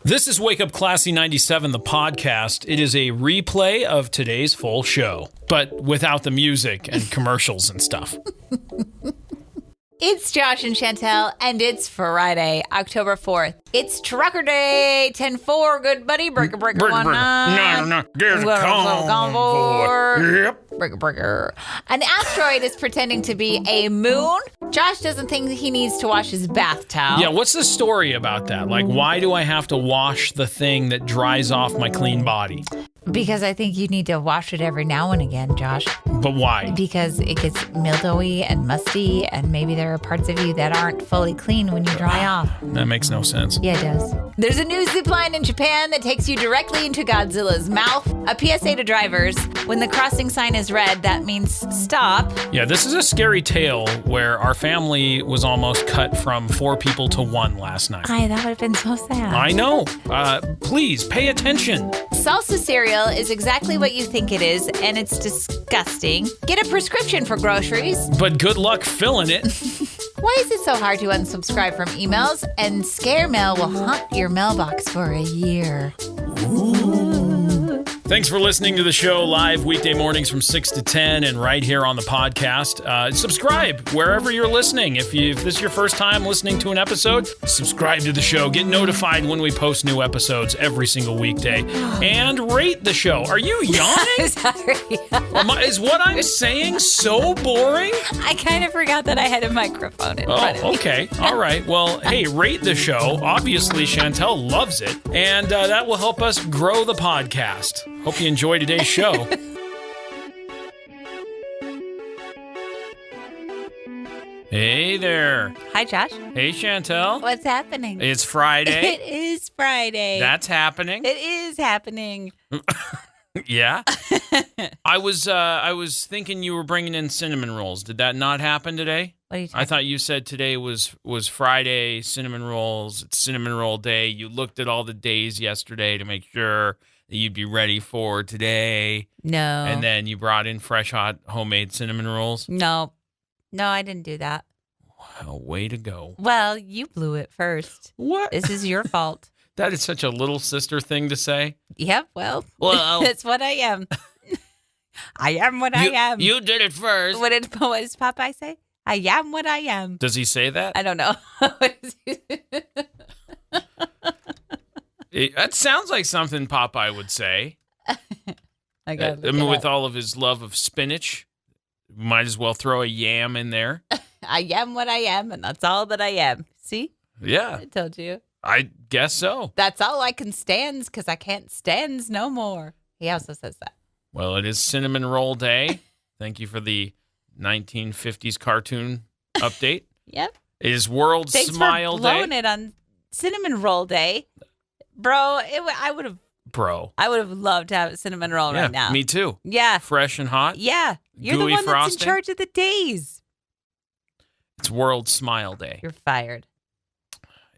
This is Wake Up Classy 97, the podcast. It is a replay of today's full show, but without the music and commercials and stuff. It's Josh and Chantel, and it's Friday, October 4th. It's Trucker Day, 10-4, good buddy, breaker, 1-9. No, there's a convoy. Yep. Breaker. An asteroid is pretending to be a moon. Josh doesn't think he needs to wash his bath towel. Yeah, what's the story about that? Like, why do I have to wash the thing that dries off my clean body? Because I think you need to wash it every now and again, Josh. But why? Because it gets mildewy and musty, and maybe there are parts of you that aren't fully clean when you dry off. That makes no sense. Yeah, it does. There's a new zip line in Japan that takes you directly into Godzilla's mouth. A PSA to drivers: when the crossing sign is red, that means stop. Yeah, this is a scary tale where our family was almost cut from 4 people to 1 last night. That would have been so sad. I know. Please pay attention. Salsa cereal is exactly what you think it is, and it's disgusting. Get a prescription for groceries. But good luck filling it. Why is it so hard to unsubscribe from emails? And Scare Mail will haunt your mailbox for a year. Thanks for listening to the show live weekday mornings from 6 to 10 and right here on the podcast. Subscribe wherever you're listening. If this is your first time listening to an episode, subscribe to the show. Get notified when we post new episodes every single weekday. And rate the show. Are you yawning? Sorry. Is what I'm saying so boring? I kind of forgot that I had a microphone in front of me. Oh, okay. All right. Well, hey, rate the show. Obviously, Chantel loves it. And that will help us grow the podcast. Hope you enjoy today's show. Hey there. Hi, Josh. Hey, Chantel. What's happening? It's Friday. It is Friday. That's happening. It is happening. Yeah. I was thinking you were bringing in cinnamon rolls. Did that not happen today? What are you talking I thought you said today was Friday, cinnamon rolls. It's cinnamon roll day. You looked at all the days yesterday to make sure that you'd be ready for today. No. And then you brought in fresh, hot, homemade cinnamon rolls. No, I didn't do that. Wow, way to go. Well, you blew it first. What? This is your fault. That is such a little sister thing to say. Yep, well, Well, that's what I am. I am what I am. You did it first. What does Popeye say? I am what I am. Does he say that? I don't know. That sounds like something Popeye would say. With all of his love of spinach, might as well throw a yam in there. I am what I am, and that's all that I am. See? Yeah. I told you. I guess so. That's all I can stands, because I can't stands no more. He also says that. Well, it is Cinnamon Roll Day. Thank you for the 1950s cartoon update. Yep. It is World Smile Thanks for Day. blowing it on Cinnamon Roll Day. Bro, I would have loved to have a cinnamon roll right now. Me too. Yeah. Fresh and hot. Yeah. You're Gooey the one frosting. that's in charge of the days. It's World Smile Day. You're fired.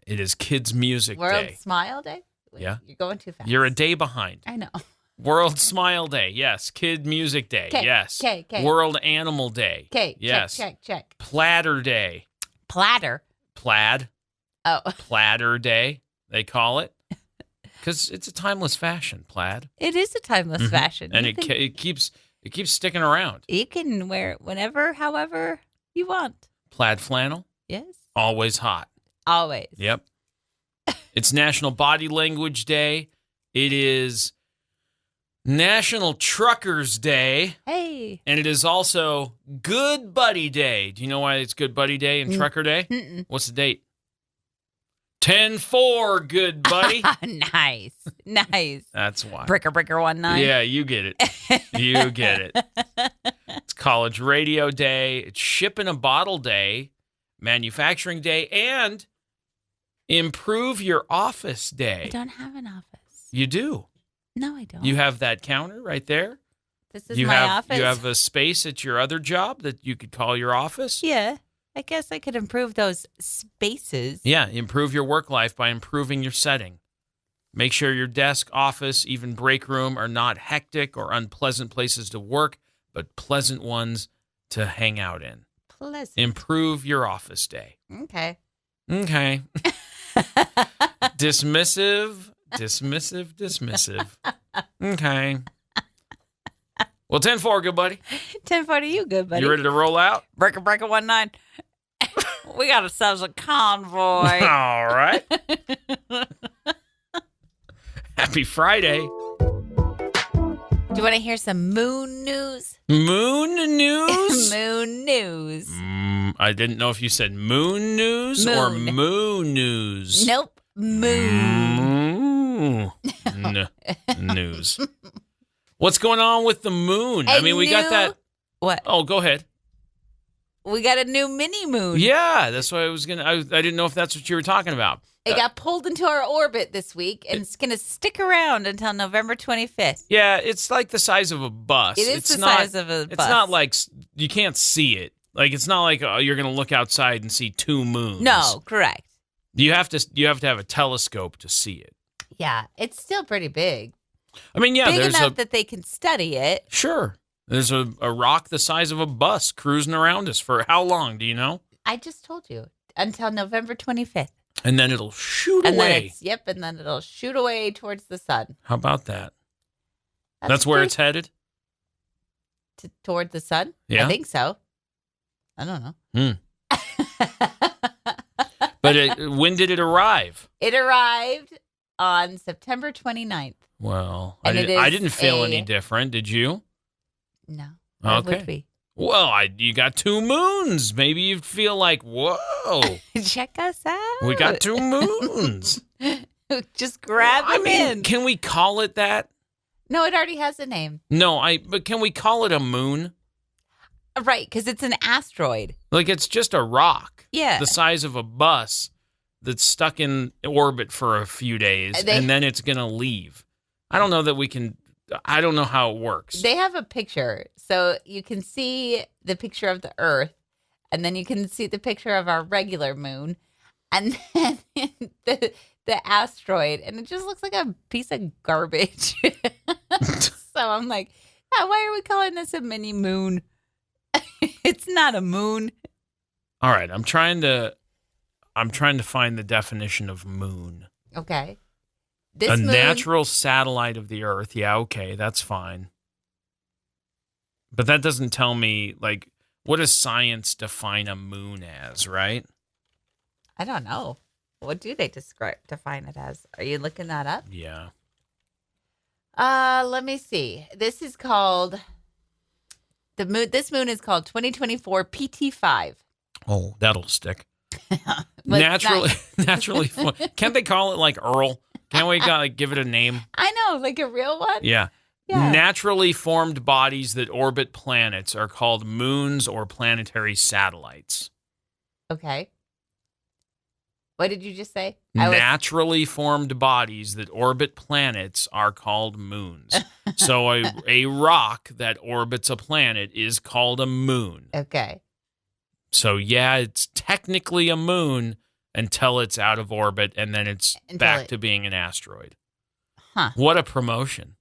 It is Kids Music World Day. Smile Day? Wait, Yeah. You're going too fast. You're a day behind. I know. World Smile Day. Yes. Kid Music Day. K, yes. K. World Animal Day. Okay. Yes. Check. Platter Day. Platter. Plaid. Oh. Platter Day, they call it. Because it's a timeless fashion, plaid. It is a timeless fashion. And it keeps sticking around. You can wear it whenever, however you want. Plaid flannel. Yes. Always hot. Always. Yep. It's National Body Language Day. It is National Truckers Day. Hey. And it is also Good Buddy Day. Do you know why it's Good Buddy Day and Trucker Day? Mm-mm. What's the date? 10-4, good buddy. Nice. That's why. Bricker 19. Yeah, you get it. You get it. It's College Radio Day. It's Ship in a Bottle Day, Manufacturing Day, and Improve Your Office Day. I don't have an office. You do. No, I don't. You have that counter right there. This is my office. You have a space at your other job that you could call your office. Yeah. I guess I could improve those spaces. Yeah, improve your work life by improving your setting. Make sure your desk, office, even break room are not hectic or unpleasant places to work, but pleasant ones to hang out in. Pleasant. Improve your office day. Okay. Okay. Dismissive Dismissive. Okay. Well, 10-4, good buddy. 10-4 to you, good buddy. You ready to roll out? Breaker 19. We got ourselves a convoy. All right. Happy Friday. Do you want to hear some moon news? Moon news? Moon news. I didn't know if you said moon news or moon news. Nope. Moon. News. What's going on with the moon? We got that. What? Oh, go ahead. We got a new mini moon. Yeah, that's what I was going to. I didn't know if that's what you were talking about. It got pulled into our orbit this week, and it's going to stick around until November 25th. Yeah, it's like the size of a bus. It's the size of a bus. It's not like you can't see it. Like it's not like you're going to look outside and see two moons. No, correct. You have to have a telescope to see it. Yeah, it's still pretty big. Big there's enough that they can study it. Sure. There's a rock the size of a bus cruising around us for how long? Do you know? I just told you. Until November 25th. And then it'll shoot away. And then it'll shoot away towards the sun. How about that? That's where it's headed? Toward the sun? Yeah. I think so. I don't know. But when did it arrive? It arrived on September 29th. Well, I didn't feel any different. Did you? No. Okay. Would be. Well, you got two moons. Maybe you'd feel like, whoa. Check us out. We got two moons. Just grab them in. Can we call it that? No, it already has a name. No, but can we call it a moon? Right, because it's an asteroid. Like it's just a rock. Yeah. The size of a bus that's stuck in orbit for a few days, and then it's going to leave. I don't know that we can... I don't know how it works. They have a picture. So you can see the picture of the Earth, and then you can see the picture of our regular moon, and then the asteroid, and it just looks like a piece of garbage. So I'm like, why are we calling this a mini moon? It's not a moon. All right, I'm trying to find the definition of moon. Okay. Natural satellite of the Earth. Yeah, okay, that's fine. But that doesn't tell me, like, what does science define a moon as, right? I don't know. What do they define it as? Are you looking that up? Yeah. Let me see. This is called the moon. This moon is called 2024 PT5. Oh, that'll stick. Naturally. Can't they call it like Earl? Can't we give it a name? I know, like a real one? Yeah. Naturally formed bodies that orbit planets are called moons or planetary satellites. Okay. What did you just say? Naturally formed bodies that orbit planets are called moons. So a rock that orbits a planet is called a moon. Okay. So yeah, it's technically a moon until it's out of orbit, and then it's back to being an asteroid. Huh. What a promotion.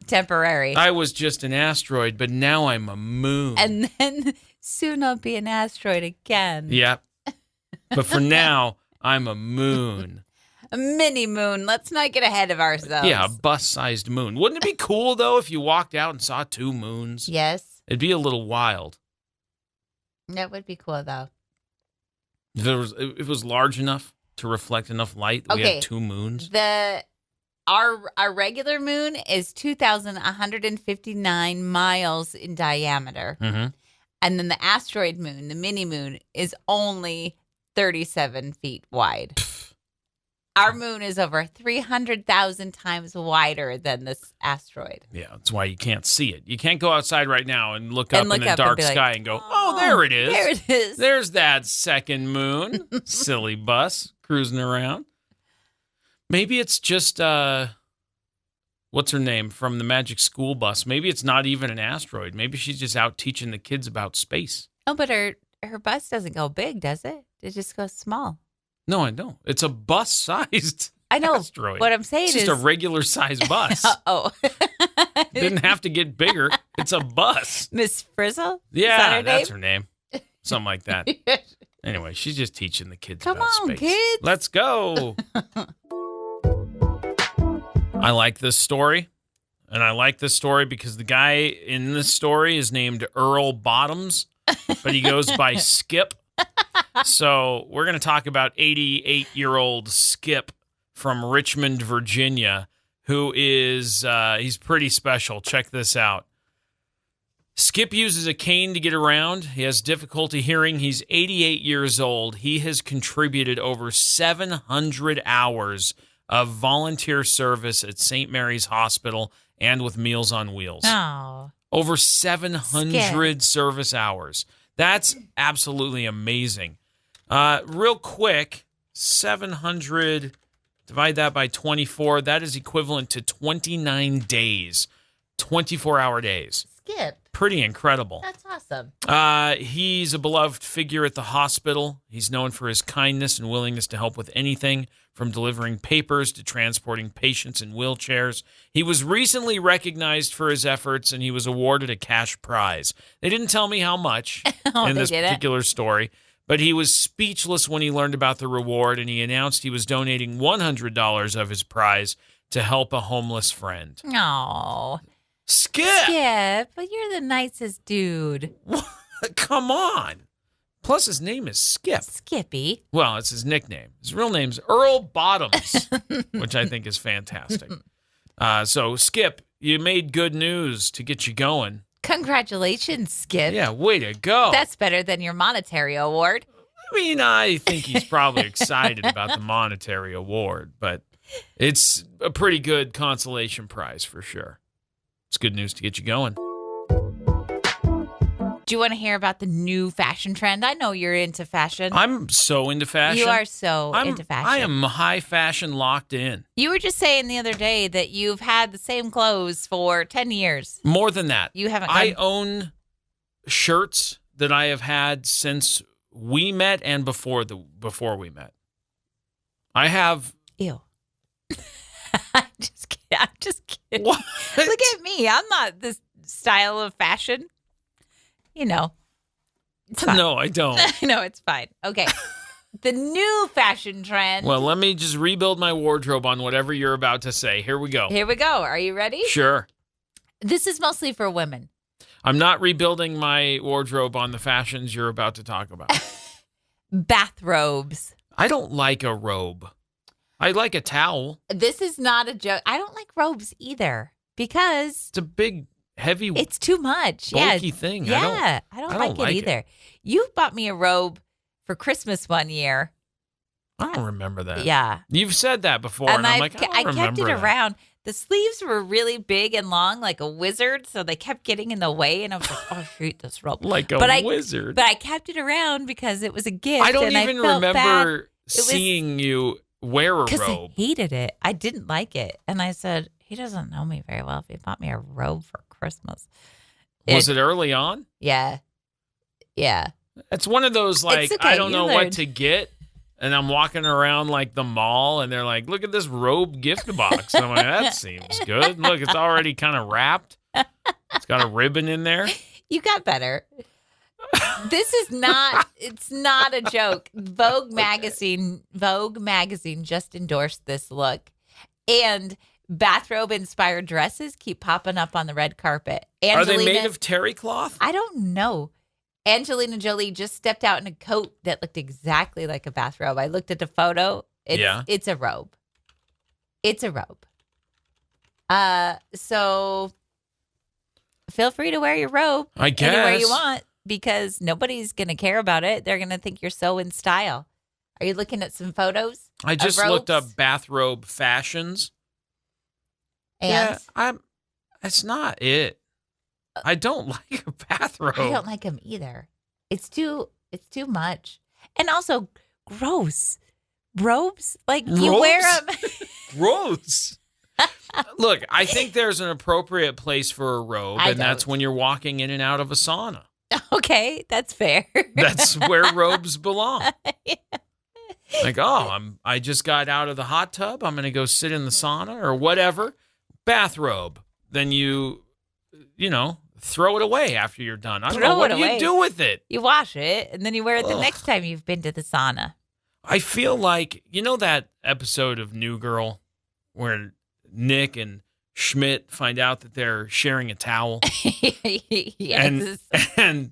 Temporary. I was just an asteroid, but now I'm a moon. And then soon I'll be an asteroid again. Yep. But for now, I'm a moon. A mini moon. Let's not get ahead of ourselves. Yeah, a bus-sized moon. Wouldn't it be cool, though, if you walked out and saw two moons? Yes. It'd be a little wild. That would be cool, though. If it was large enough to reflect enough light, we had two moons. Our regular moon is 2,159 miles in diameter. Mm-hmm. And then the asteroid moon, the mini moon, is only 37 feet wide. Our moon is over 300,000 times wider than this asteroid. Yeah, that's why you can't see it. You can't go outside right now and look up in the dark sky and go, oh, there it is. There it is. There's that second moon. Silly bus cruising around. Maybe it's just, what's her name from the Magic School Bus? Maybe it's not even an asteroid. Maybe she's just out teaching the kids about space. Oh, but her bus doesn't go big, does it? It just goes small. No, I don't. It's a bus-sized asteroid. What I'm saying is... It's just a regular-sized bus. Oh. Didn't have to get bigger. It's a bus. Miss Frizzle? Yeah, that's her name. Something like that. Anyway, she's just teaching the kids about space. Come on, kids. Let's go. I like this story. And I like this story because the guy in this story is named Earl Bottoms, but he goes by Skip. So we're going to talk about 88-year-old Skip from Richmond, Virginia, who is, he's pretty special. Check this out. Skip uses a cane to get around. He has difficulty hearing. He's 88 years old. He has contributed over 700 hours of volunteer service at St. Mary's Hospital and with Meals on Wheels. Oh. Over 700 service hours. That's absolutely amazing. Real quick, 700, divide that by 24. That is equivalent to 29 days, 24-hour days. Skip. Pretty incredible. That's awesome. He's a beloved figure at the hospital. He's known for his kindness and willingness to help with anything from delivering papers to transporting patients in wheelchairs. He was recently recognized for his efforts, and he was awarded a cash prize. They didn't tell me how much in this particular story, but he was speechless when he learned about the reward, and he announced he was donating $100 of his prize to help a homeless friend. Oh. Skip, but you're the nicest dude. Come on. Plus, his name is Skip. Skippy. Well, it's his nickname. His real name's Earl Bottoms, which I think is fantastic. So, Skip, you made good news to get you going. Congratulations, Skip. Yeah, way to go. That's better than your monetary award. I mean, I think he's probably excited about the monetary award, but it's a pretty good consolation prize for sure. It's good news to get you going. Do you want to hear about the new fashion trend? I know you're into fashion. I'm so into fashion. You are so into fashion. I am high fashion locked in. You were just saying the other day that you've had the same clothes for 10 years. More than that. You haven't. I own shirts that I have had since we met and before we met. I have. Ew. I'm just kidding. I'm just kidding. What? Look at me. I'm not this style of fashion. You know. It's fine. No, I don't. No, it's fine. Okay. The new fashion trend. Well, let me just rebuild my wardrobe on whatever you're about to say. Here we go. Here we go. Are you ready? Sure. This is mostly for women. I'm not rebuilding my wardrobe on the fashions you're about to talk about. Bathrobes. I don't like a robe. I like a towel. This is not a joke. I don't like robes either because It's a big, heavy, it's too much. bulky thing. Yeah, I don't like it either. You bought me a robe for Christmas one year. I don't remember that. Yeah. You've said that before, and I'm like, I kept it that. around. The sleeves were really big and long, like a wizard, so they kept getting in the way, and I was like, oh, shoot, this robe. Like a wizard. But I kept it around because it was a gift. I don't and even I felt remember bad. seeing you wear a Because robe. I hated it. I didn't like it. And I said, he doesn't know me very well if he bought me a robe for Christmas. Was it early on? Yeah. Yeah. It's one of those, like, okay, I don't you know learned. what to get. And I'm walking around, like, the mall, and they're like, look at this robe gift box. And I'm like, that seems good. Look, it's already kind of wrapped. It's got a ribbon in there. You got better. This is not, it's not a joke. Vogue magazine just endorsed this look. And bathrobe inspired dresses keep popping up on the red carpet. Are they made of terry cloth? I don't know. Angelina Jolie just stepped out in a coat that looked exactly like a bathrobe. I looked at the photo. It's a robe. It's a robe. So feel free to wear your robe I guess. anywhere you want because nobody's going to care about it. They're going to think you're so in style. Are you looking at some photos? I just looked up bathrobe fashions. And That's not it. I don't like a bathrobe. I don't like them either. It's too much. And also gross. Robes? Like you wear them. Gross. Look, I think there's an appropriate place for a robe, and that's when you're walking in and out of a sauna. Okay, that's fair. That's where robes belong. Yeah. Like, I just got out of the hot tub. I'm going to go sit in the sauna or whatever. Bathrobe. Then you throw it away after you're done. I don't know. What do you do with it? You wash it, and then you wear it the next time you've been to the sauna. I feel like, that episode of New Girl where Nick and Schmidt find out that they're sharing a towel. Yes. And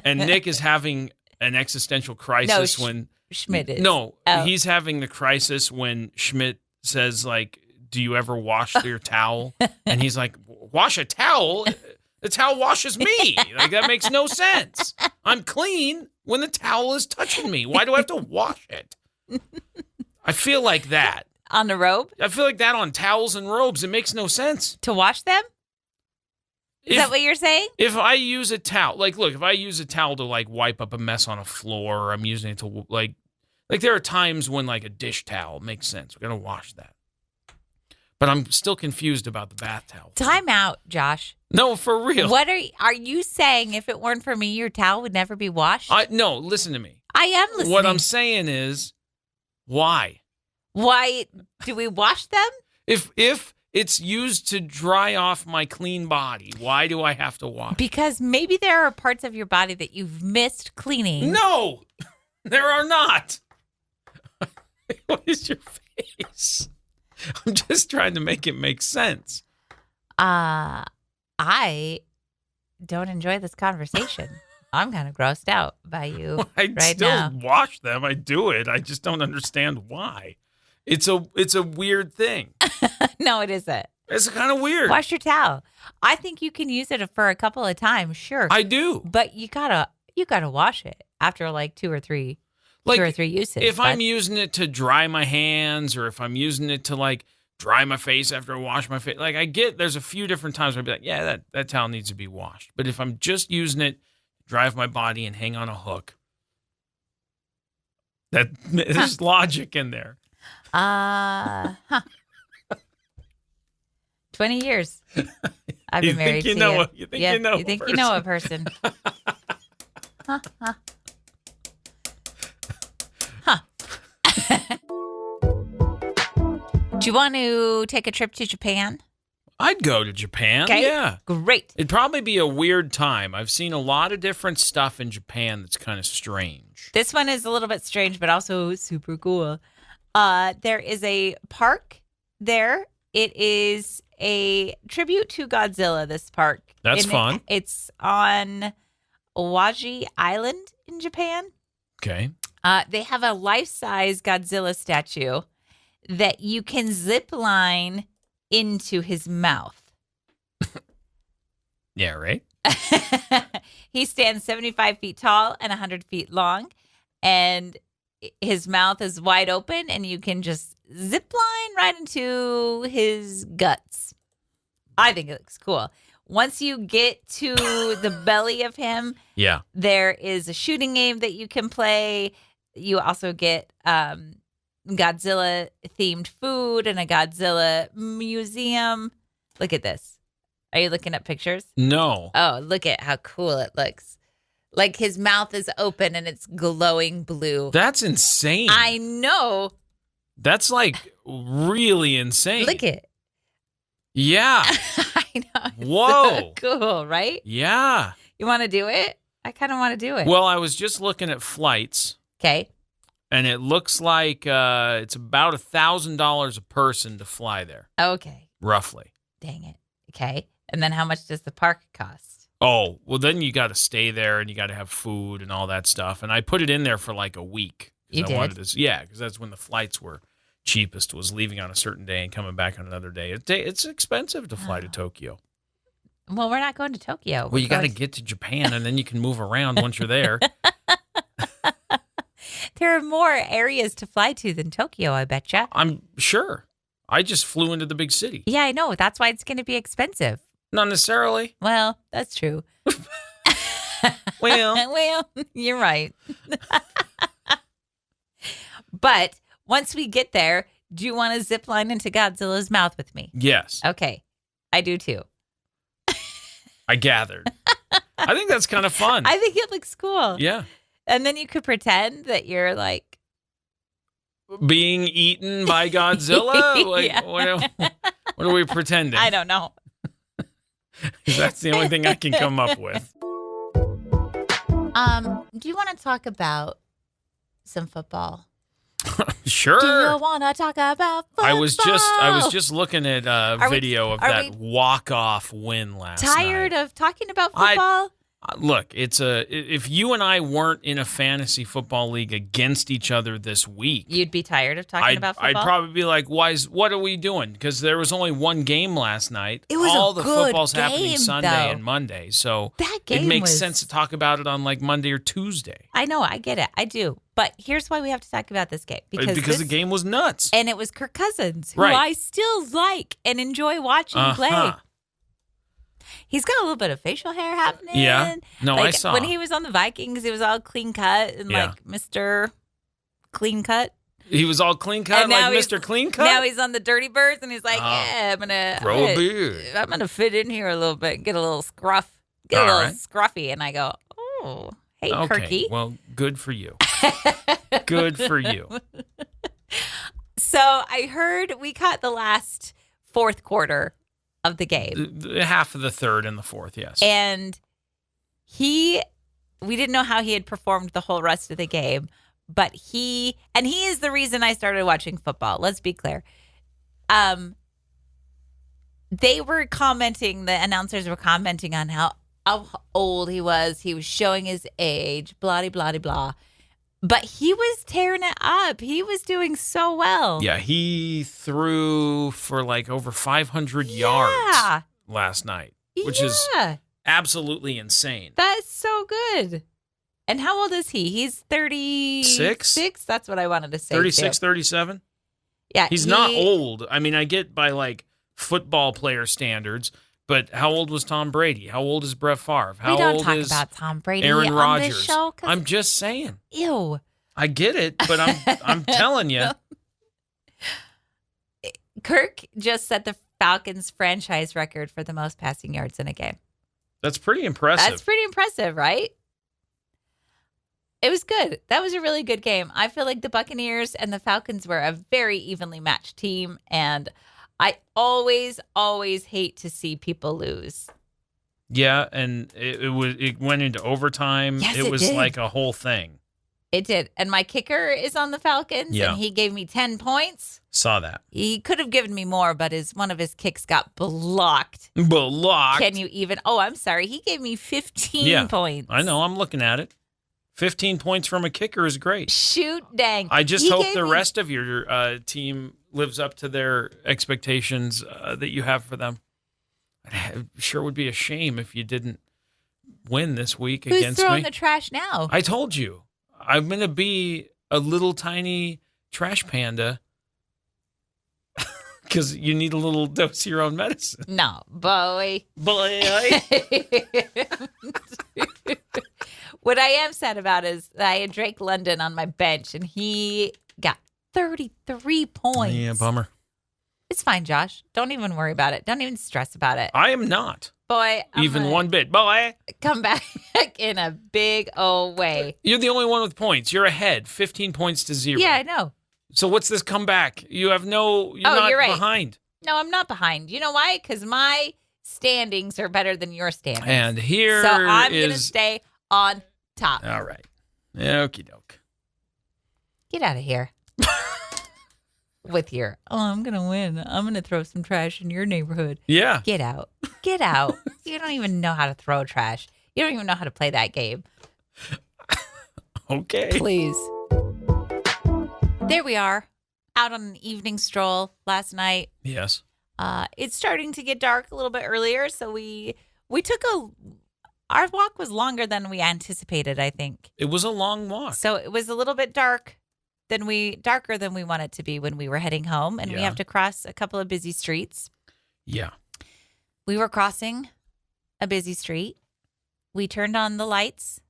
Nick is having an existential crisis when Schmidt is. No, Oh. he's having the crisis when Schmidt says, like, do you ever wash your towel? And he's like, wash a towel? The towel washes me. Like, that makes no sense. I'm clean when the towel is touching me. Why do I have to wash it? I feel like that. On the robe? I feel like that on towels and robes. It makes no sense. To wash them? Is that what you're saying? If I use a towel, like, look, if I use a towel to, like, wipe up a mess on a floor, or I'm using it to, like there are times when, like, a dish towel makes sense. We're going to wash that. But I'm still confused about the bath towel. Time out, Josh. No, for real. What are you saying? If it weren't for me, your towel would never be washed? No, listen to me. I am listening. What I'm saying is, why? Why do we wash them? If it's used to dry off my clean body, why do I have to wash? Because maybe there are parts of your body that you've missed cleaning. No, there are not. What is your face? I'm just trying to make it make sense. I don't enjoy this conversation. I'm kind of grossed out by you I right still now. wash them. I do it. I just don't understand why. It's a weird thing. No, it isn't. It's kind of weird. Wash your towel. I think you can use it for a couple of times, sure. I do. But you gotta wash it after like two or three uses. If I'm using it to dry my hands, or if I'm using it to, like, dry my face after I wash my face, like, I get there's a few different times where I'd be like, yeah, that towel needs to be washed. But if I'm just using it to drive my body and hang on a hook, there's logic in there. 20 years. I've been married to you. You think you know a You think person. you know a person. Huh. Do you want to take a trip to Japan? I'd go to Japan. Okay. Yeah. Great. It'd probably be a weird time. I've seen a lot of different stuff in Japan that's kind of strange. This one is a little bit strange, but also super cool. There is a park there. It is a tribute to Godzilla, this park. That's fun. It's on Awaji Island in Japan. Okay. They have a life-size Godzilla statue that you can zip line into his mouth. Yeah, right? He stands 75 feet tall and 100 feet long, and his mouth is wide open, and you can just zip line right into his guts. I think it looks cool. Once you get to the belly of him, Yeah. there is a shooting game that you can play. You also get Godzilla-themed food and a Godzilla museum. Look at this. Are you looking at pictures? No. Oh, look at how cool it looks. Like his mouth is open and it's glowing blue. That's insane. I know. That's, like, really insane. Look at it. Yeah. I know. It's Whoa. so cool, right? Yeah. You want to do it? I kind of want to do it. Well, I was just looking at flights, Okay. and it looks like it's about $1,000 a person to fly there, Okay. roughly. Dang it. Okay. And then how much does the park cost? Oh, well, then you got to stay there, and you got to have food and all that stuff. And I put it in there for like a week. You I did? wanted to, yeah, because that's when the flights were cheapest, was leaving on a certain day and coming back on another day. It's expensive to fly to Tokyo. Well, we're not going to Tokyo. Well, you got to get to Japan, and then you can move around once you're there. There are more areas to fly to than Tokyo, I betcha. I'm sure. I just flew into the big city. Yeah, I know. That's why it's going to be expensive. Not necessarily. Well, that's true. Well, Well, you're right. But once we get there, do you want to zip line into Godzilla's mouth with me? yes, Okay. I do too. I gathered. I think that's kind of fun. I think it looks cool. Yeah. And then you could pretend that you're like, Being eaten by Godzilla? Like, Yeah. what are we pretending? I don't know. That's the only thing I can come up with. Do you want to talk about some football? Sure. Do you want to talk about football? I was just looking at a video of that walk-off win last night. Tired of talking about football? Look, if you and I weren't in a fantasy football league against each other this week, You'd be tired of talking about football? I'd probably be like, what are we doing? Because there was only one game last night. It was all a the good football's game, happening Sunday though. and Monday, so That game it makes was- sense to talk about it on like Monday or Tuesday. I know, I get it. I do. But here's why we have to talk about this game. Because the game was nuts. And it was Kirk Cousins, who Right. I still like and enjoy watching play. He's got a little bit of facial hair happening. Yeah. No, I saw. When he was on the Vikings, he was all clean cut and Yeah. like Mr. Clean Cut. He was all clean cut, And now like he's- Mr. Clean Cut. Now he's on the Dirty Birds and he's like, yeah, I'm gonna grow a beard. I'm gonna fit in here a little bit, get a little scruff, get a All little right. scruffy. And I go, oh, hey, Okay, Kirky. well, good for you. Good for you. So I heard we caught the last fourth quarter of the game. Half of the third and the fourth, yes. And we didn't know how he had performed the whole rest of the game, but he is the reason I started watching football. Let's be clear. They were commenting, the announcers were commenting on how old he was. He was showing his age, blah, blah, blah, blah. But he was tearing it up. He was doing so well. Yeah, he threw for like over 500 yards last night, which is absolutely insane. That's so good. And how old is he? He's 36? That's what I wanted to say. 36, 37? Yeah. He's not old. I mean, I get by like football player standards, but how old was Tom Brady? How old is Brett Favre? How we don't old talk is about Tom Brady Aaron on Rodgers? this show. 'Cause I'm just saying. Ew. I get it, but I'm telling you. Kirk just set the Falcons franchise record for the most passing yards in a game. That's pretty impressive. That's pretty impressive, right? It was good. That was a really good game. I feel like the Buccaneers and the Falcons were a very evenly matched team, and I always hate to see people lose. Yeah, and it went into overtime. Yes, it it was did. like a whole thing. It did. And my kicker is on the Falcons, Yeah. and he gave me 10 points. Saw that. He could have given me more, but one of his kicks got blocked. Blocked. Can you even? Oh, I'm sorry. He gave me 15 points. I know. I'm looking at it. 15 points from a kicker is great. Shoot, dang. I just He hope gave the me- rest of your team lives up to their expectations that you have for them. It sure would be a shame if you didn't win this week Who's against throwing me. the trash now? I told you. I'm going to be a little tiny trash panda because you need a little dose of your own medicine. No, boy. Boy. What I am sad about is that I had Drake London on my bench, and he got 33 points. Yeah, bummer. It's fine, Josh. Don't even worry about it. Don't even stress about it. I am not. Boy, I'm Even gonna one bit. Boy. come back in a big old way. You're the only one with points. You're ahead. 15 points to 0. Yeah, I know. So what's this comeback? You have you're Oh, not you're right. behind. No, I'm not behind. You know why? Because my standings are better than your standings. And here so I'm going to is... stay on top. All right. Okie doke. Get out of here. With your, I'm going to win. I'm going to throw some trash in your neighborhood. Yeah. Get out. Get out. You don't even know how to throw trash. You don't even know how to play that game. Okay. Please. There we are, out on an evening stroll last night. Yes. It's starting to get dark a little bit earlier, so we took our walk was longer than we anticipated, I think. It was a long walk. So it was a little bit darker than we want it to be when we were heading home, and we Yeah. have to cross a couple of busy streets. Yeah. We were crossing a busy street. We turned on the lights.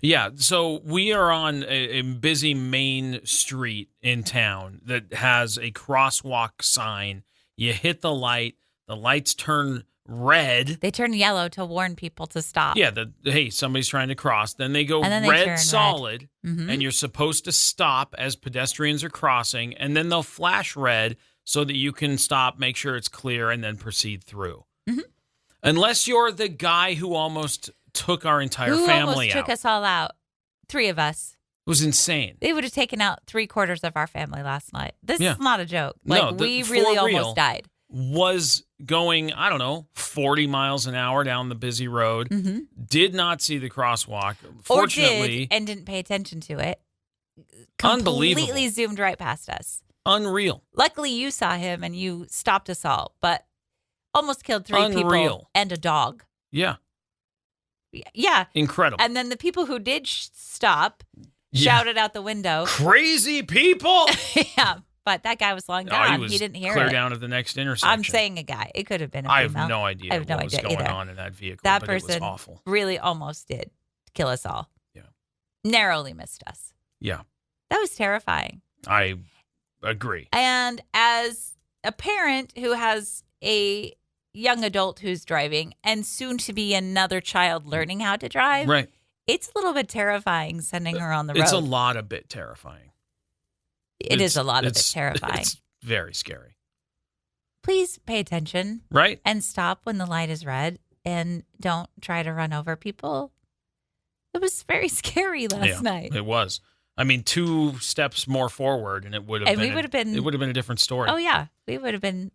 Yeah. So we are on a busy main street in town that has a crosswalk sign. You hit the lights turn red. They turned yellow to warn people to stop. Yeah, hey, somebody's trying to cross. Then they go And then they turn red red. solid, Mhm. and you're supposed to stop as pedestrians are crossing, and then they'll flash red so that you can stop, make sure it's clear, and then proceed through. Mhm. Unless you're the guy who almost took our entire Who family almost out. took us all out? 3 of us. was insane. They would have taken out 3/4 of our family last night. This Yeah. is not a joke. No, We for really real. almost died. Was going, I don't know, 40 miles an hour down the busy road. Mm-hmm. Did not see the crosswalk. Or Fortunately, did and didn't pay attention to it. Unbelievable. Completely zoomed right past us. unreal. Luckily, you saw him and you stopped us all, but almost killed 3 Unreal. people and a dog. Yeah. Yeah. Incredible. And then the people who did stop Yeah. shouted out the window. Crazy people. Yeah. But that guy was long Oh, gone. he was didn't hear clear it. down to the next intersection. I'm saying a guy. It could have been a I female. have no idea I have no what was idea going either. on in that vehicle. That but it was person awful. really almost did kill us all. Yeah. Narrowly missed us. Yeah. That was terrifying. I agree. And as a parent who has a young adult who's driving and soon to be another child learning how to drive, Right. it's a little bit terrifying sending her on the road. It's a lot a bit terrifying. It is a lot of it It's terrifying. It's very scary. Please pay attention Right? and stop when the light is red and don't try to run over people. It was very scary last night. It was. I mean, 2 steps more forward and it would have And been we would have been it would have been a different story. Oh yeah, we would have been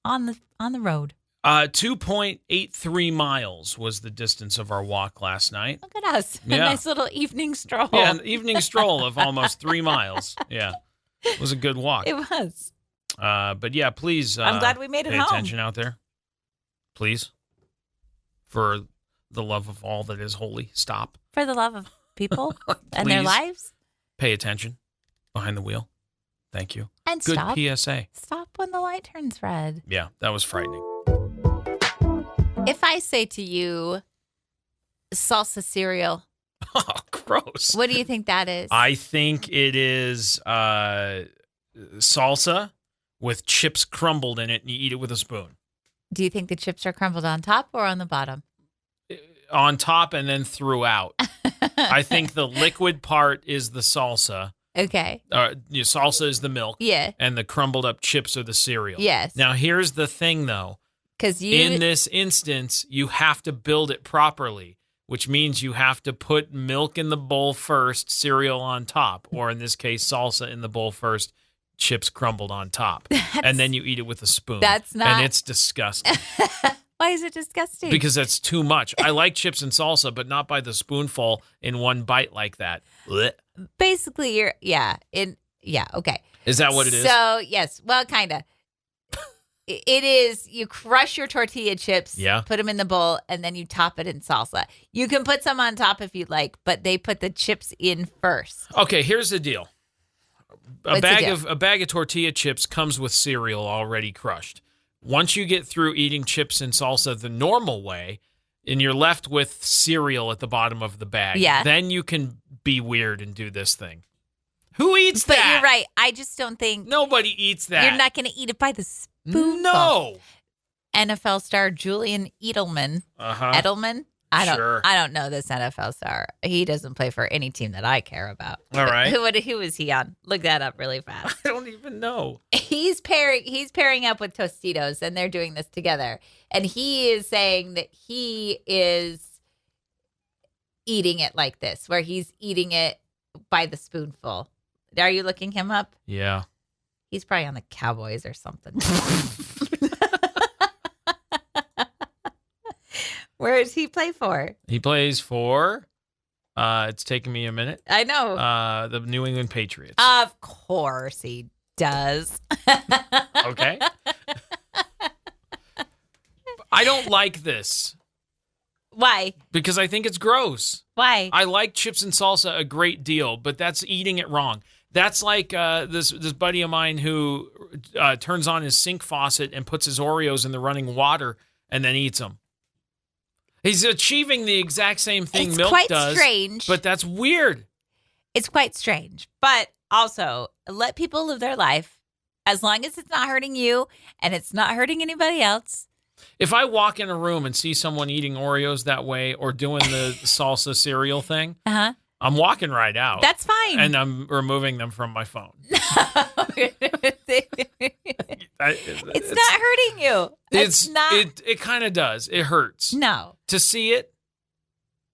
on the road. 2.83 miles was the distance of our walk last night. Look at us. A Yeah. nice little evening stroll. Yeah, an evening stroll of almost 3 miles. Yeah. It was a good walk. It was. But yeah, please I'm glad we made it pay home. attention out there. Please. For the love of all that is holy, stop. For the love of people and their Please. lives. Pay attention behind the wheel. Thank you. And Good stop. PSA. Stop when the light turns red. Yeah, that was frightening. If I say to you, salsa cereal, Oh, gross. what do you think that is? I think it is salsa with chips crumbled in it, and you eat it with a spoon. Do you think the chips are crumbled on top or on the bottom? On top and then throughout. I think the liquid part is the salsa. Okay. Salsa is the milk. Yeah. And the crumbled up chips are the cereal. Yes. Now, here's the thing, though. Because you. In this instance, you have to build it properly, which means you have to put milk in the bowl first, cereal on top, or in this case, salsa in the bowl first, chips crumbled on top. And then you eat it with a spoon. That's not- And it's disgusting Why is it disgusting? because that's too much. I like chips and salsa, but not by the spoonful in one bite like that. Blech. basically you're okay. Is that what it is? So yes, well, kind of. It is. You crush your tortilla chips, Yeah. put them in the bowl, and then you top it in salsa. You can put some on top if you'd like, but they put the chips in first. Okay, here's the deal. What's the deal? A bag of tortilla chips comes with cereal already crushed. Once you get through eating chips and salsa the normal way, and you're left with cereal at the bottom of the bag, Yeah. then you can be weird and do this thing. Who eats But that? you're right. I just don't think Nobody eats that. you're not going to eat it by the spoonful. No. NFL star Julian Edelman. Uh-huh. Edelman? Sure. I don't know this NFL star. He doesn't play for any team that I care about. All right. Who was he on? Look that up really fast. I don't even know. He's pairing up with Tostitos, and they're doing this together. And he is saying that he is eating it like this, where he's eating it by the spoonful. Are you looking him up? Yeah. He's probably on the Cowboys or something. Where does he play for? He plays for, it's taken me a minute, I know. the New England Patriots. Of course he does. Okay. I don't like this Why? because I think it's gross. Why? I like chips and salsa a great deal, but that's eating it wrong. That's like this buddy of mine who turns on his sink faucet and puts his Oreos in the running water and then eats them. He's achieving the exact same thing It's milk quite does, strange. but that's weird. It's quite strange. But also, let people live their life as long as it's not hurting you and it's not hurting anybody else. If I walk in a room and see someone eating Oreos that way or doing the salsa cereal thing, Uh-huh. I'm walking right out. That's fine. And I'm removing them from my phone. It's not hurting you. It's not. It kind of does. It hurts. No. To see it,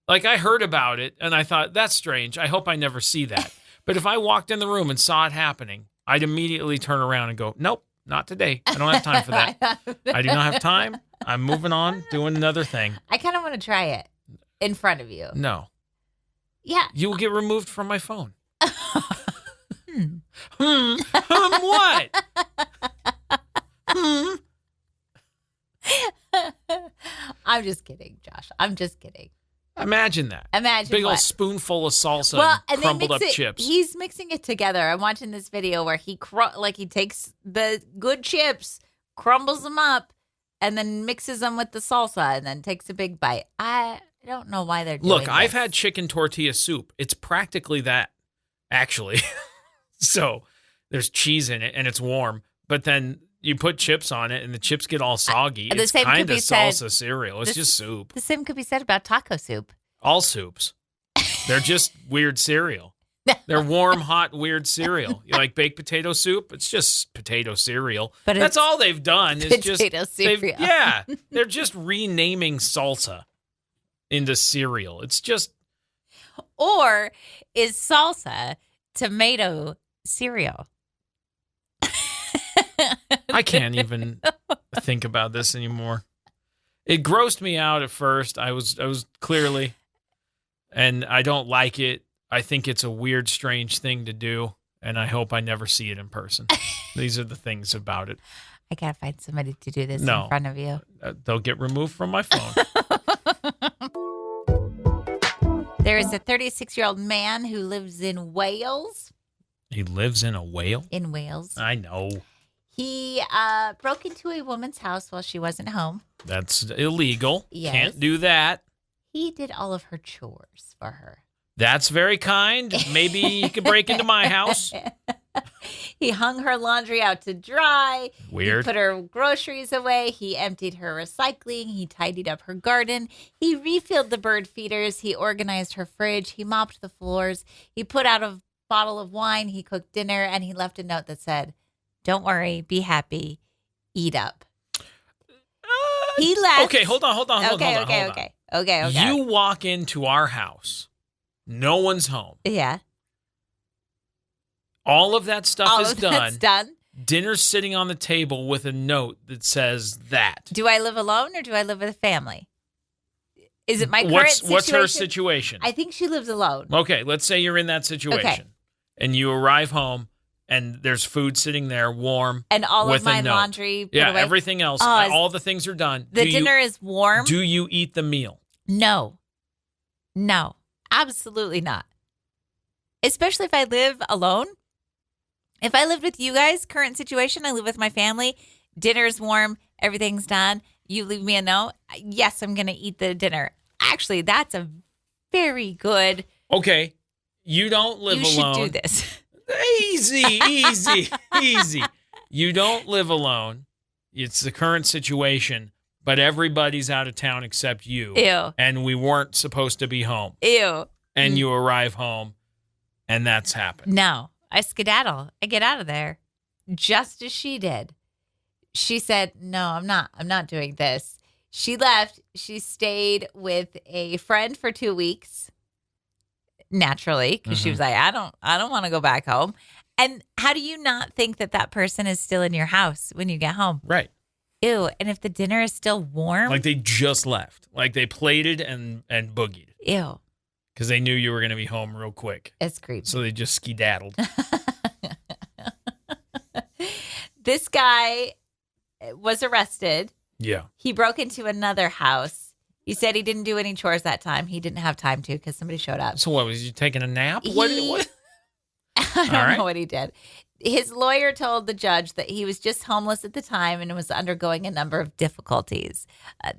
Like, I heard about it, and I thought, that's strange. I hope I never see that. But if I walked in the room and saw it happening, I'd immediately turn around and go, nope, not today. I don't have time for that. I do not have time. I'm moving on, doing another thing. I kind of want to try it in front of you. No. Yeah. You will get removed from my phone. What? I'm just kidding, Josh. I'm just kidding. Imagine that. Imagine Big what? old spoonful of salsa and they crumbled mix up it, chips. He's mixing it together. I'm watching this video where he takes the good chips, crumbles them up, and then mixes them with the salsa, and then takes a big bite. I don't know why they're doing Look, this. I've had chicken tortilla soup. It's practically that, actually. So there's cheese in it, and it's warm. But then you put chips on it, and the chips get all soggy. The It's same could kind of be said- salsa cereal. It's just soup. The same could be said about taco soup. All soups. They're just weird cereal. They're warm, hot, weird cereal. You like baked potato soup? It's just potato cereal. But that's it's all they've done. Is potato just cereal. Yeah, they're just renaming salsa into cereal. It's just Or is salsa tomato cereal? I can't even think about this anymore. It grossed me out at first. I was clearly, and I don't like it. I think it's a weird, strange thing to do, and I hope I never see it in person. These are the things about it. I gotta find somebody to do this No. in front of you. They'll get removed from my phone. There is a 36-year-old man who lives in Wales. He lives in a whale? In Wales. I know. He broke into a woman's house while she wasn't home. That's illegal. Yes. Can't do that. He did all of her chores for her. That's very kind. Maybe he could break into my house. He hung her laundry out to dry. Weird. He put her groceries away. He emptied her recycling. He tidied up her garden. He refilled the bird feeders. He organized her fridge. He mopped the floors. He put out a bottle of wine. He cooked dinner. And he left a note that said, "Don't worry. Be happy. Eat up." He left. Okay, hold on. Okay. You walk into our house. No one's home. Yeah. All of that stuff All is of that's done. Dinner's sitting on the table with a note that says that. Do I live alone or do I live with a family? Is it my current situation? What's her situation? I think she lives alone. Okay, let's say you're in that situation. And you arrive home and there's food sitting there warm. And all with of my a note. laundry put Yeah, away. everything else. Oh, all the things are done. The dinner is warm? Do you eat the meal? No. Absolutely not. Especially if I live alone. If I lived with you guys, current situation, I live with my family, dinner's warm, everything's done, you leave me a note, yes, I'm going to eat the dinner. Actually, that's a very good. Okay, you don't live alone. You should do this. Easy. You don't live alone. It's the current situation, but everybody's out of town except you. Ew. And we weren't supposed to be home. Ew. And you arrive home, and that's happened. No, I skedaddle. I get out of there just as she did. She said, "No, I'm not doing this." She left. She stayed with a friend for 2 weeks. Naturally, because she was like, I don't want to go back home. And how do you not think that person is still in your house when you get home? Right. Ew. And if the dinner is still warm? Like they just left. Like they plated and boogied. Ew. Because they knew you were going to be home real quick. It's creepy. So they just skedaddled. This guy was arrested. Yeah. He broke into another house. He said he didn't do any chores that time. He didn't have time to because somebody showed up. So what, was you taking a nap? He- What? I don't know what he did. His lawyer told the judge that he was just homeless at the time and was undergoing a number of difficulties.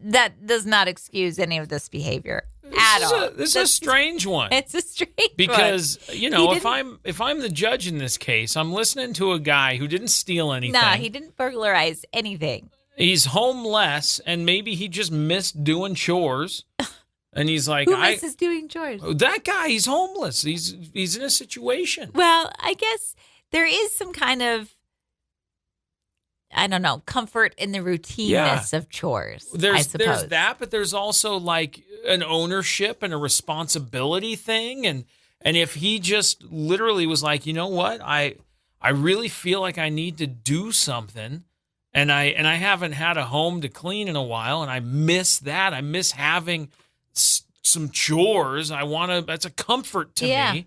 That does not excuse any of this behavior at all. This is a strange one. It's a strange Because, one. you know, He if I'm the judge in this case, I'm listening to a guy who didn't steal anything. No, he didn't burglarize anything. He's homeless, and maybe he just missed doing chores. And he's like, Who misses doing chores? that guy, he's homeless. He's in a situation. Well, I guess there is some kind of, I don't know, comfort in the routineness of chores, I suppose. There's that, but there's also like an ownership and a responsibility thing. And if he just literally was like, you know what, I really feel like I need to do something, and I haven't had a home to clean in a while, and I miss that. I miss having some chores. That's a comfort to me.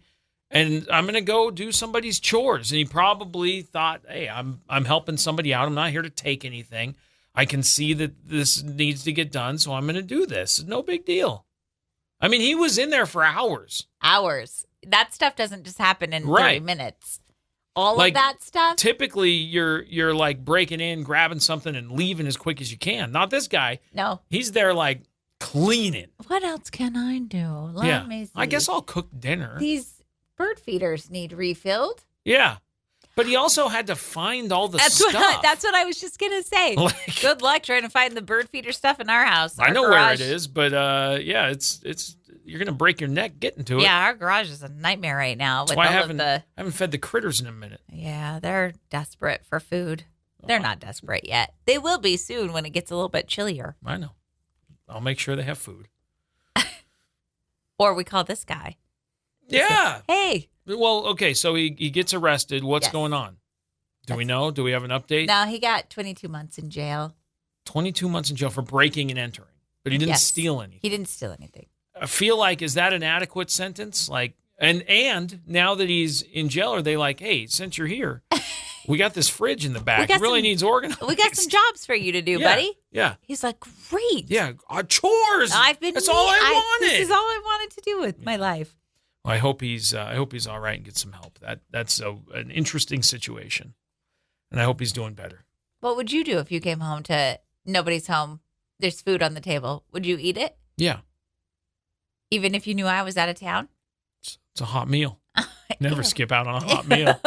And I'm going to go do somebody's chores. And he probably thought, hey, I'm helping somebody out. I'm not here to take anything. I can see that this needs to get done, so I'm going to do this. No big deal. I mean, he was in there for hours. Hours. That stuff doesn't just happen in 30 minutes. All like, of that stuff. Typically, you're like breaking in, grabbing something, and leaving as quick as you can. Not this guy. No. He's there like cleaning. What else can I do? Let me see. I guess I'll cook dinner. These bird feeders need refilled. Yeah. But he also had to find all the stuff. That's what I was just going to say. Like, good luck trying to find the bird feeder stuff in our house. I know where it is, but it's you're going to break your neck getting to it. Yeah, our garage is a nightmare right now. That's why I haven't fed the critters in a minute. Yeah, they're desperate for food. They're not desperate yet. They will be soon when it gets a little bit chillier. I know. I'll make sure they have food. Or we call this guy. Yeah. Hey. Well, okay, so he gets arrested. What's going on? Do we know? Do we have an update? No, he got 22 months in jail. 22 months in jail for breaking and entering. But he didn't steal anything. He didn't steal anything. I feel like, is that an adequate sentence? Like, and now that he's in jail, are they like, hey, since you're here, we got this fridge in the back. It really needs organized. We got some jobs for you to do, buddy. Yeah. He's like, great. Yeah, chores. That's all I wanted. This is all I wanted to do with my life. Well, I hope he's all right and gets some help. That's an interesting situation, and I hope he's doing better. What would you do if you came home to nobody's home? There's food on the table. Would you eat it? Yeah. Even if you knew I was out of town? It's a hot meal. Never skip out on a hot meal.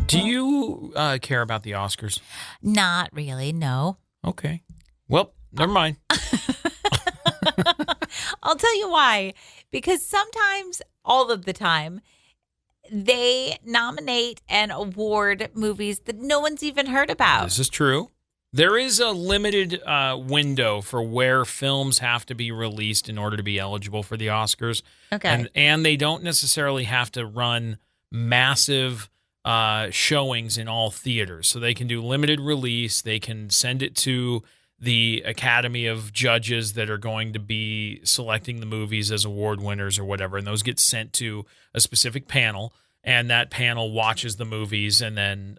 Do you care about the Oscars? Not really, no. Okay. Well, never mind. I'll tell you why. Because sometimes, all of the time, they nominate and award movies that no one's even heard about. This is true. There is a limited window for where films have to be released in order to be eligible for the Oscars. Okay. And they don't necessarily have to run massive showings in all theaters. So they can do limited release. They can send it to the Academy of Judges that are going to be selecting the movies as award winners or whatever. And those get sent to a specific panel. And that panel watches the movies and then,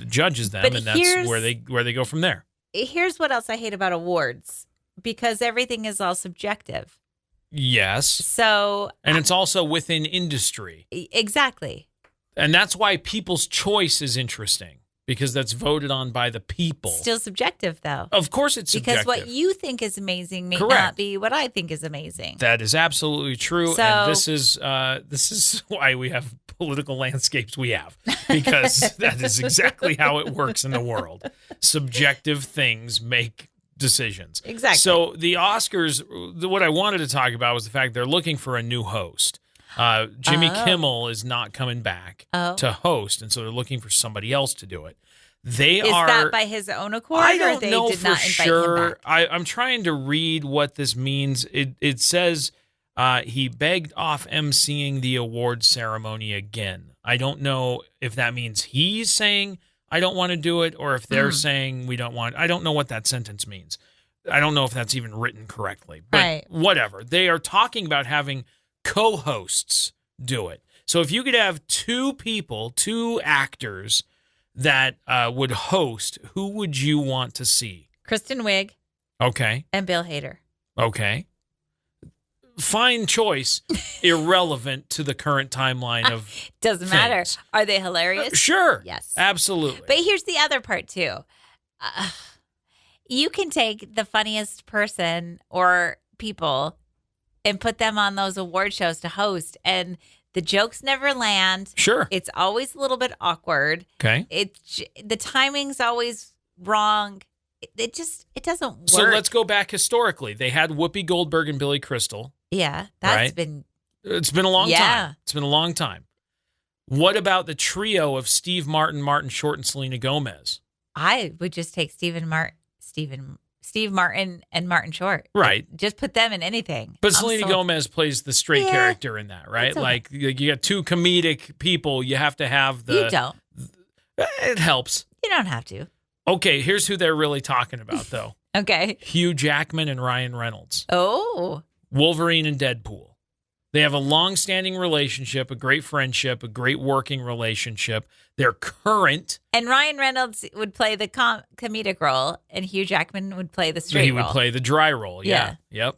judges them. And that's where they go from there. Here's what else I hate about awards. Because everything is all subjective. Yes. So. And it's also within industry. Exactly. And that's why People's Choice is interesting. Because that's voted on by the people. Still subjective, though. Of course it's subjective. Because what you think is amazing may not be what I think is amazing. That is absolutely true. So, and this is why we have political landscapes we have. Because that is exactly how it works in the world. Subjective things make decisions. Exactly. So the Oscars, what I wanted to talk about was the fact they're looking for a new host. Jimmy Kimmel is not coming back to host, and so they're looking for somebody else to do it. Is that by his own accord? I don't or they know did for not invite sure. Him back? I'm trying to read what this means. It says he begged off emceeing the award ceremony again. I don't know if that means he's saying I don't want to do it, or if they're saying we don't want. I don't know what that sentence means. I don't know if that's even written correctly. But whatever. They are talking about having co-hosts do it. So if you could have two actors that would host, who would you want to see? Kristen Wiig. Okay. And Bill Hader. Okay. Fine choice, irrelevant to the current timeline of Doesn't matter. Are they hilarious? Sure. Yes. Absolutely. But here's the other part, too. You can take the funniest person or people and put them on those award shows to host, and the jokes never land. Sure. It's always a little bit awkward. Okay. The timing's always wrong. It doesn't work. So let's go back historically. They had Whoopi Goldberg and Billy Crystal. Yeah, it's been a long time. It's been a long time. What about the trio of Steve Martin, Martin Short, and Selena Gomez? I would just take Steve Steve Martin and Martin Short. Right. Just put them in anything. But I'm Selena sold. Gomez plays the straight Yeah, character in that, right? it's okay. Like you got two comedic people. You have to have the. You don't. It helps. You don't have to. Okay, here's who they're really talking about, though. Okay. Hugh Jackman and Ryan Reynolds. Oh. Wolverine and Deadpool. They have a long-standing relationship, a great friendship, a great working relationship. They're current. And Ryan Reynolds would play the comedic role, and Hugh Jackman would play the straight He role. would play the dry role. Yeah. Yep.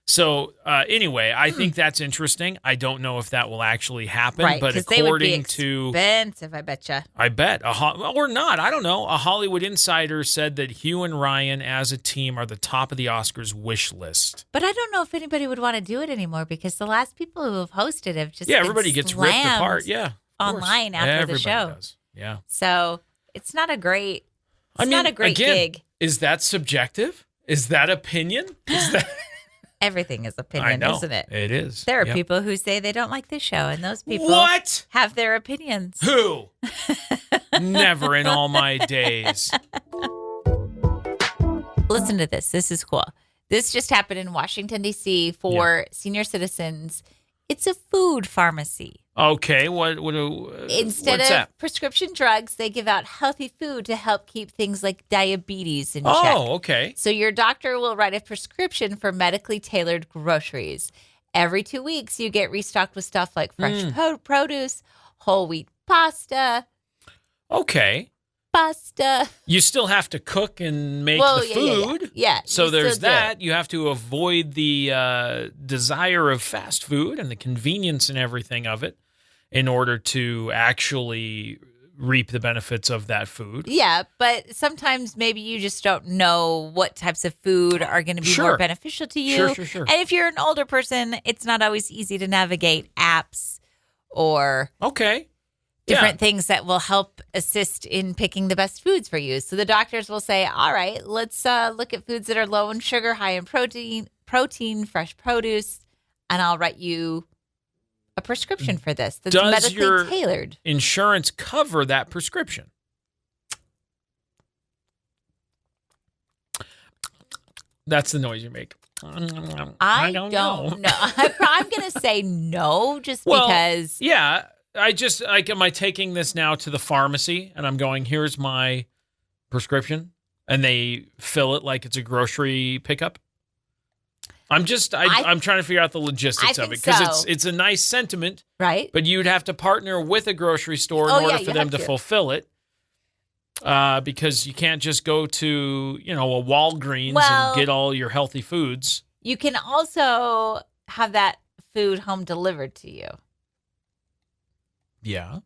So anyway, I think that's interesting. I don't know if that will actually happen, Right, but 'cause they would be according to, expensive, I betcha. I bet, or not, I don't know. A Hollywood insider said that Hugh and Ryan as a team are the top of the Oscars wish list. But I don't know if anybody would want to do it anymore because the last people who have hosted have just Yeah, been everybody gets ripped slammed apart. Yeah, of course. online after Everybody the show. does. Yeah. So it's not a great. I mean, not a great again, gig. Is that subjective? Is that opinion? Is that? Everything is I opinion, know. isn't it? It is. There are Yep. people who say they don't like this show, and those people What? have their opinions. Who? Never in all my days. Listen to this. This is cool. This just happened in Washington, D.C. for senior citizens. It's a food pharmacy. Okay, what Instead what's of that? prescription drugs, they give out healthy food to help keep things like diabetes in check. Oh, okay. So your doctor will write a prescription for medically tailored groceries. Every 2 weeks, you get restocked with stuff like fresh produce, whole wheat pasta. You still have to cook and make Well, the yeah, food. Yeah. So you there's still do it. that. You have to avoid the desire of fast food and the convenience and everything of it in order to actually reap the benefits of that food. Yeah, but sometimes maybe you just don't know what types of food are going to be Sure. more beneficial to you. Sure. And if you're an older person, it's not always easy to navigate apps or Okay. different things that will help assist in picking the best foods for you. So the doctors will say, all right, let's look at foods that are low in sugar, high in protein, fresh produce, and I'll write you a prescription for this that's Does medically your tailored. insurance cover that prescription? That's the noise you make. I don't know. know. I'm going to say no just Well, because. Yeah, I just like, am I taking this now to the pharmacy and I'm going, here's my prescription, and they fill it like it's a grocery pickup? I'm trying to figure out the logistics I of it think because so. it's a nice sentiment, Right? but you'd have to partner with a grocery store in Oh, order yeah, for you them have to to. fulfill it. Because you can't just go to, a Walgreens Well- and get all your healthy foods. You can also have that food home delivered to you. Yeah.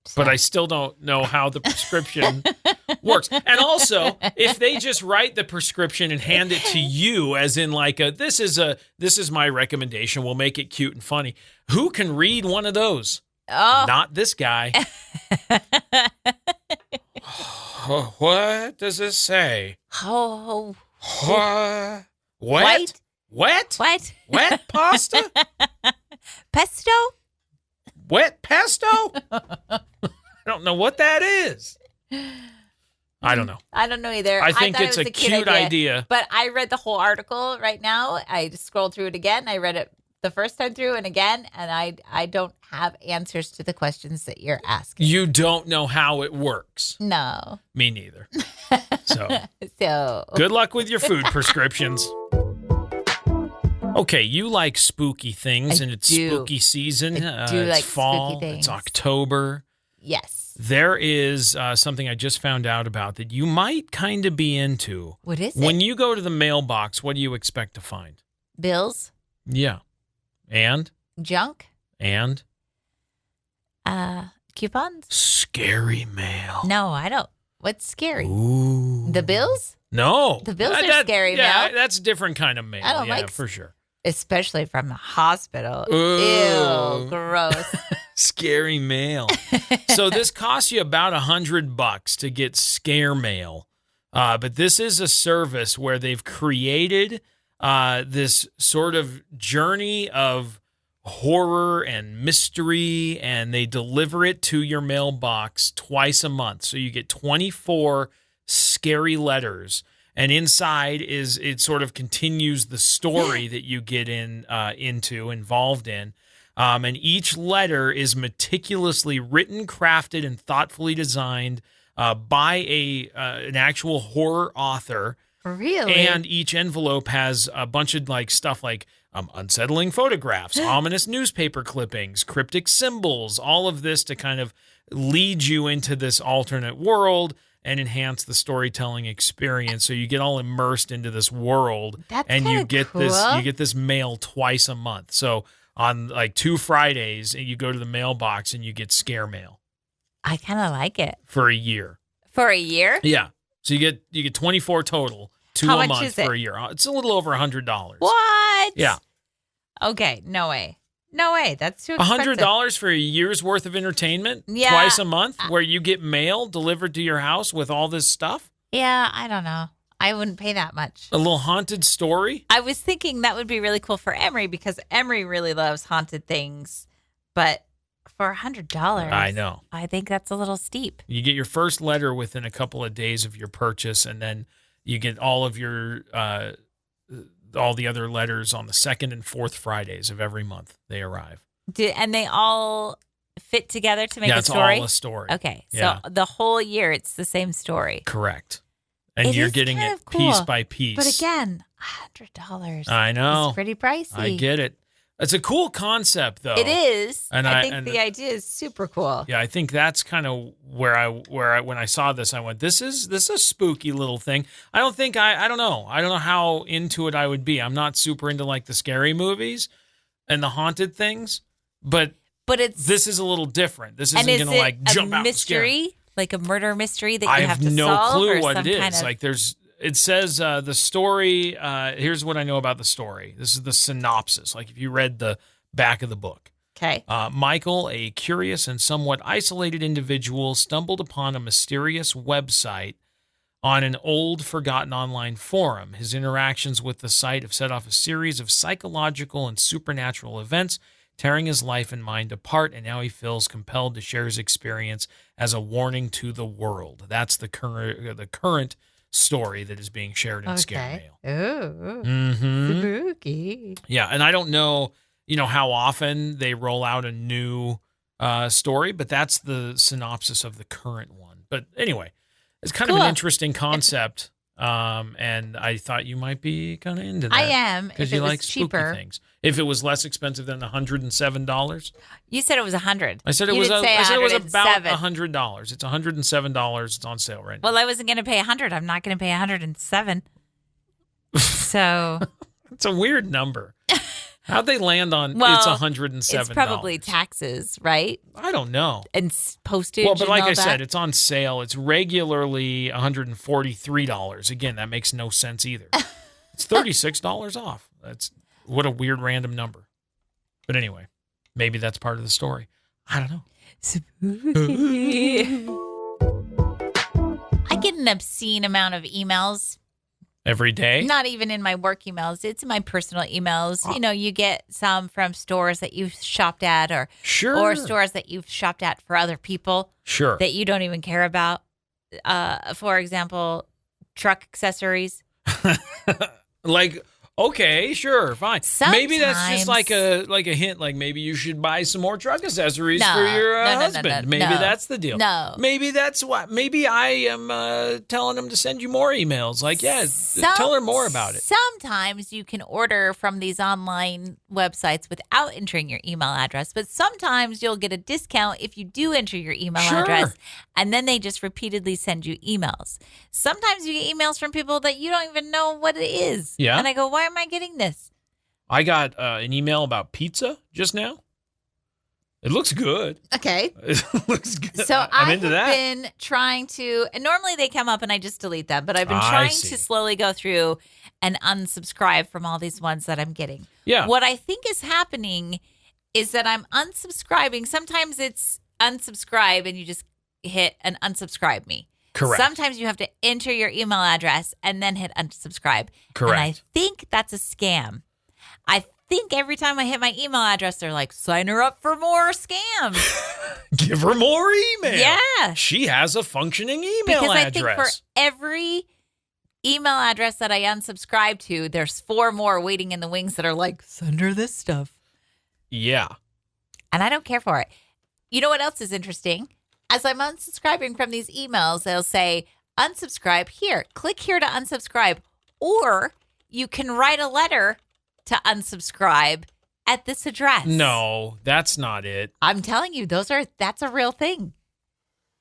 So- But I still don't know how the prescription works. And also, if they just write the prescription and hand it to you as in like this is my recommendation, we'll make it cute and funny. Who can read one of those? Oh. Not this guy. What does this say? Oh. What? White? Wet? What? Wet pasta? Pesto? Wet pesto? I don't know what that is. I don't know. I don't know either. I think thought it it's was a cute cute idea. But I read the whole article right now. I just scrolled through it again. I read it the first time through and again, and I don't have answers to the questions that you're asking. You don't know how it works. No. Me neither. So So good luck with your food prescriptions. Okay, you like spooky things, I and it's do. spooky season. I do It's like fall. spooky things. It's October. yes. There is something I just found out about that you might kind of be into. What is it? When you go to the mailbox, what do you expect to find? Bills? Yeah. And? Junk? Coupons? Scary mail. No, I don't. What's scary? Ooh. The bills? No. The bills are scary Yeah, mail. that's a different kind of mail. I don't yeah, like for sure. Especially from the hospital. Ooh. Ew, gross. Scary mail. So this costs you about $100 to get scare mail. But this is a service where they've created this sort of journey of horror and mystery, and they deliver it to your mailbox twice a month. So you get 24 scary letters. And inside it sort of continues the story that you get involved in. And each letter is meticulously written, crafted, and thoughtfully designed by an actual horror author. Really? And each envelope has a bunch of stuff like unsettling photographs, ominous newspaper clippings, cryptic symbols, all of this to kind of lead you into this alternate world and enhance the storytelling experience. So you get all immersed into this world. That's and you get cool. this mail twice a month. So on 2 Fridays, you go to the mailbox and you get scare mail. I kind of like it. For a year. For a year? Yeah. So you get 24 total, 2 How a much month is it? for a year. It's a little over $100. What? Yeah. Okay, no way. No way. That's too expensive. $100 for a year's worth of entertainment twice a month where you get mail delivered to your house with all this stuff? Yeah, I don't know. I wouldn't pay that much. A little haunted story? I was thinking that would be really cool for Emery because Emery really loves haunted things. But for $100, I know. I think that's a little steep. You get your first letter within a couple of days of your purchase, and then you get all of your all the other letters on the 2nd and 4th Fridays of every month. They arrive. And they all fit together to make a it's story? all a story. Okay, so Yeah. the whole year it's the same story. Correct. And It you're is getting kind it of cool, piece by piece. But again, $100. I know. It's pretty pricey. I get it. It's a cool concept, though. It is. And I think the idea is super cool. Yeah, I think that's kind of where I when I saw this, I went, this is a spooky little thing. I don't know. I don't know how into it I would be. I'm not super into the scary movies and the haunted things, but this is a little different. This isn't going to jump out and scare me. Mystery, like a murder mystery that I you have to solve? I have no clue or what it some is. It says the story. Here's what I know about the story. This is the synopsis. If you read the back of the book. Okay. Michael, a curious and somewhat isolated individual, stumbled upon a mysterious website on an old, forgotten online forum. His interactions with the site have set off a series of psychological and supernatural events, tearing his life and mind apart, and now he feels compelled to share his experience as a warning to the world. That's the current story that is being shared in Scare Mail. Oh, spooky. Yeah, and I don't know, how often they roll out a new story, but that's the synopsis of the current one. But anyway, it's kind of an interesting concept, and I thought you might be kind of into that. I am, because if you it was like spooky cheaper. things. If it was less expensive than $107, You said it was $100. I said it You was. did say I said it was about $107. $100. It's $107. It's on sale right now. Well, I wasn't going to pay $100. I'm not going to pay $107. So It's a weird number. How'd they land on Well, it's $107? it's probably taxes, right? I don't know. And postage. Well, but and like all I said, that. it's on sale. It's regularly $143. Again, that makes no sense either. It's $36 off. What a weird random number. But anyway, maybe that's part of the story. I don't know. Spooky. I get an obscene amount of emails. Every day? Not even in my work emails. It's in my personal emails. You get some from stores that you've shopped at or stores that you've shopped at for other people Sure. that you don't even care about. For example, truck accessories. Okay, sure, fine. Maybe that's just Sometimes- like a hint. Maybe you should buy some more truck accessories No, for your no, husband. Maybe no. that's the deal. No. Maybe that's what. Maybe I am telling him to send you more emails. Tell her more about it. Sometimes you can order from these online websites without entering your email address, but sometimes you'll get a discount if you do enter your email Sure. address, and then they just repeatedly send you emails. Sometimes you get emails from people that you don't even know what it is. Yeah. And I go, why am I getting this? I got an email about pizza just now. It looks good. Okay. It looks good. So I'm I into have that. been trying to, and normally they come up and I just delete them, but I've been I trying see. to slowly go through and unsubscribe from all these ones that I'm getting. Yeah. What I think is happening is that I'm unsubscribing. Sometimes it's unsubscribe and you just hit an unsubscribe me. Correct. Sometimes you have to enter your email address and then hit unsubscribe. Correct. And I think that's a scam. I think every time I hit my email address, they're like, sign her up for more scams. Give her more email. Yeah. She has a functioning email Because address. I think for every email address that I unsubscribe to, there's 4 more waiting in the wings that are like, send her this stuff. Yeah. And I don't care for it. You know what else is interesting? As I'm unsubscribing from these emails, they'll say, unsubscribe here. Click here to unsubscribe. Or you can write a letter to unsubscribe at this address. No, that's not it. I'm telling you, that's a real thing.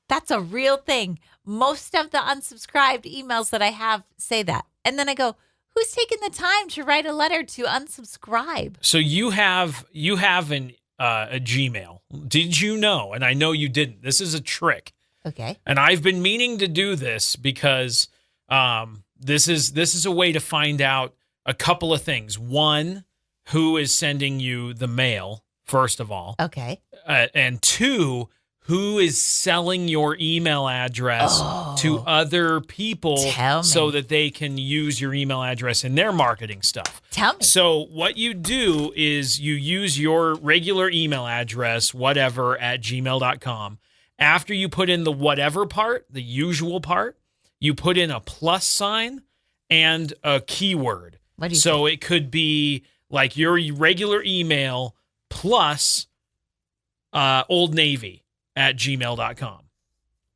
That's a real thing. Most of the unsubscribed emails that I have say that. And then I go, who's taking the time to write a letter to unsubscribe? So you have a Gmail. Did you know? And I know you didn't. This is a trick. Okay. And I've been meaning to do this because this is a way to find out a couple of things. One, who is sending you the mail, first of all. Okay. And 2, who is selling your email address to other people so that they can use your email address in their marketing stuff. Tell me. So what you do is you use your regular email address, whatever, at gmail.com. After you put in the whatever part, the usual part, you put in a plus sign and a keyword. What do you So it could be like your regular email plus Old Navy at gmail.com,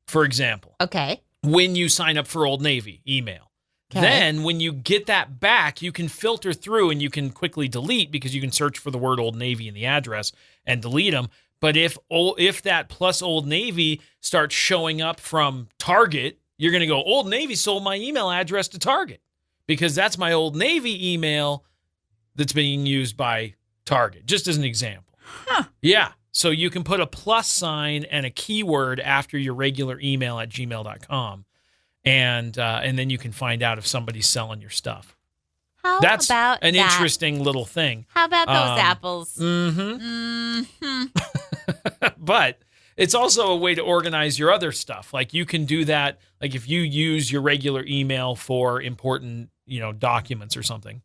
for example. Okay. When you sign up for Old Navy email. Okay. Then when you get that back, you can filter through and you can quickly delete because you can search for the word Old Navy in the address and delete them. But if that plus Old Navy starts showing up from Target, you're going to go, Old Navy sold my email address to Target because that's my Old Navy email that's being used by Target, just as an example. Huh. Yeah. So you can put a plus sign and a keyword after your regular email at gmail.com. And then you can find out if somebody's selling your stuff. That's about an that? interesting little thing. How about those apples? Mm-hmm. But it's also a way to organize your other stuff. Like you can do that. Like if you use your regular email for important, documents or something,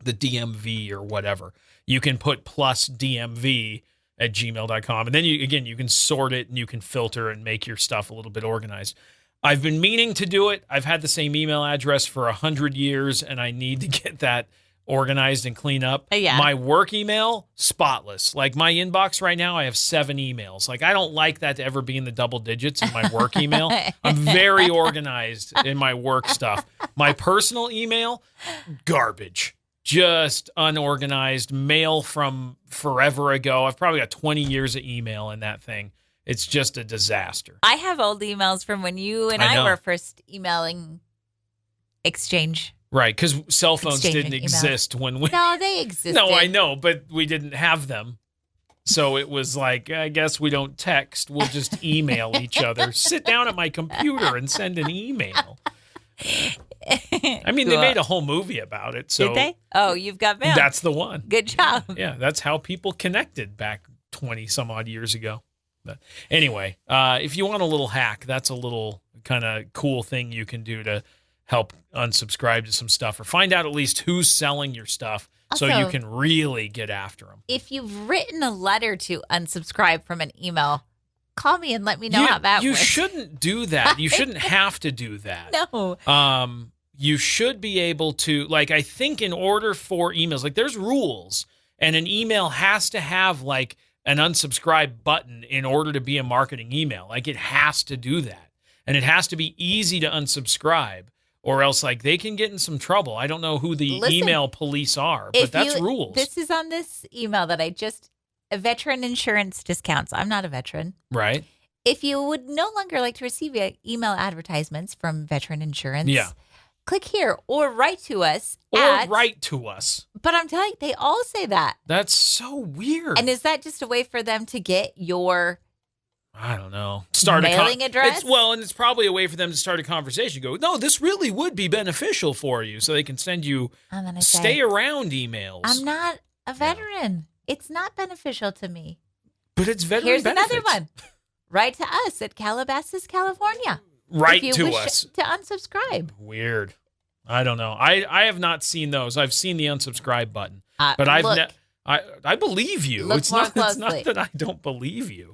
the DMV or whatever, you can put plus DMV at gmail.com. And then you can sort it and you can filter and make your stuff a little bit organized. I've been meaning to do it. I've had the same email address for 100 years and I need to get that organized and clean up. Yeah. My work email, spotless. Like my inbox right now, I have 7 emails. Like I don't like that to ever be in the double digits in my work email. I'm very organized in my work stuff. My personal email, garbage. Just unorganized mail from forever ago. I've probably got 20 years of email in that thing. It's just a disaster. I have old emails from when you and I were first emailing exchange. Right, because cell phones Exchanging didn't emails. exist when we... No, they existed. No, I know, but we didn't have them. So it was like, I guess we don't text. We'll just email each other. Sit down at my computer and send an email. I mean, they made a whole movie about it. So did they? Oh, You've Got Mail. That's the one. Good job. Yeah, that's how people connected back 20 some odd years ago. But anyway, if you want a little hack, that's a little kind of cool thing you can do to help unsubscribe to some stuff or find out at least who's selling your stuff so you can really get after them. If you've written a letter to unsubscribe from an email, call me and let me know how that went. You shouldn't do that. You shouldn't have to do that. No. You should be able to, like, I think in order for emails, like there's rules and an email has to have like an unsubscribe button in order to be a marketing email. Like it has to do that. And it has to be easy to unsubscribe or else like they can get in some trouble. I don't know who the email police are, but that's rules. This is on this email that veteran insurance discounts. I'm not a veteran. Right. If you would no longer like to receive email advertisements from veteran insurance, click here or write to us. But I'm telling you, they all say that. That's so weird. And is that just a way for them to get your... I don't know. Mailing address? And it's probably a way for them to start a conversation. Go, no, this really would be beneficial for you. So they can send you stay around emails. I'm not a veteran. It's not beneficial to me. But it's veteran Here's benefits. another one. Write to us at Calabasas, California. Write if to you wish us. to unsubscribe. Weird. I don't know. I have not seen those. I've seen the unsubscribe button. But I believe you. Look It's more not closely. that I don't believe you.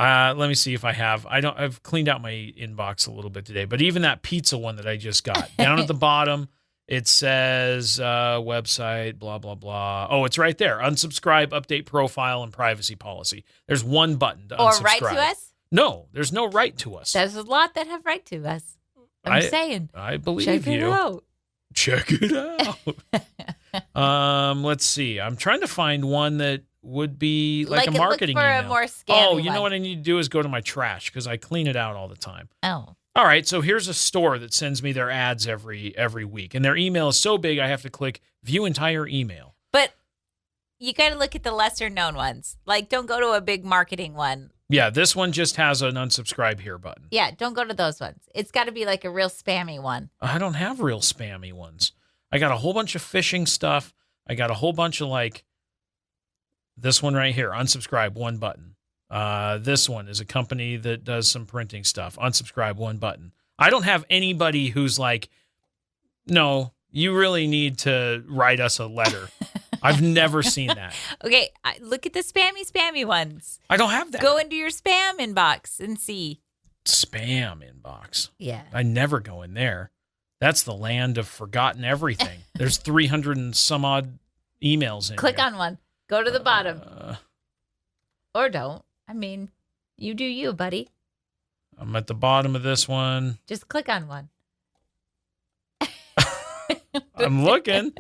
Let me see if I have. I've cleaned out my inbox a little bit today, but even that pizza one that I just got, down at the bottom, it says website, blah, blah, blah. Oh, it's right there. Unsubscribe, update profile, and privacy policy. There's one button to unsubscribe. Or write to us? No, there's no right to us. There's a lot that have right to us. I'm saying. I believe Check you. it out. Check it out. Let's see. I'm trying to find one that would be like a marketing look for email. a more scammy Oh, you one. know what I need to do is go to my trash because I clean it out all the time. Oh. All right, so here's a store that sends me their ads every week, and their email is so big I have to click view entire email. But you got to look at the lesser known ones. Like, don't go to a big marketing one. Yeah, this one just has an unsubscribe here button. Yeah, don't go to those ones. It's got to be like a real spammy one. I don't have real spammy ones. I got a whole bunch of phishing stuff. I got a whole bunch of like this one right here, unsubscribe, one button. This one is a company that does some printing stuff. Unsubscribe, one button. I don't have anybody who's like, no, you really need to write us a letter. I've never seen that. Okay, look at the spammy ones. I don't have that. Go into your spam inbox and see. Spam inbox. Yeah. I never go in there. That's the land of forgotten everything. There's 300 and some odd emails in Click here. on one. Go to the bottom. Or don't. I mean, you do you, buddy. I'm at the bottom of this one. Just click on one. I'm looking.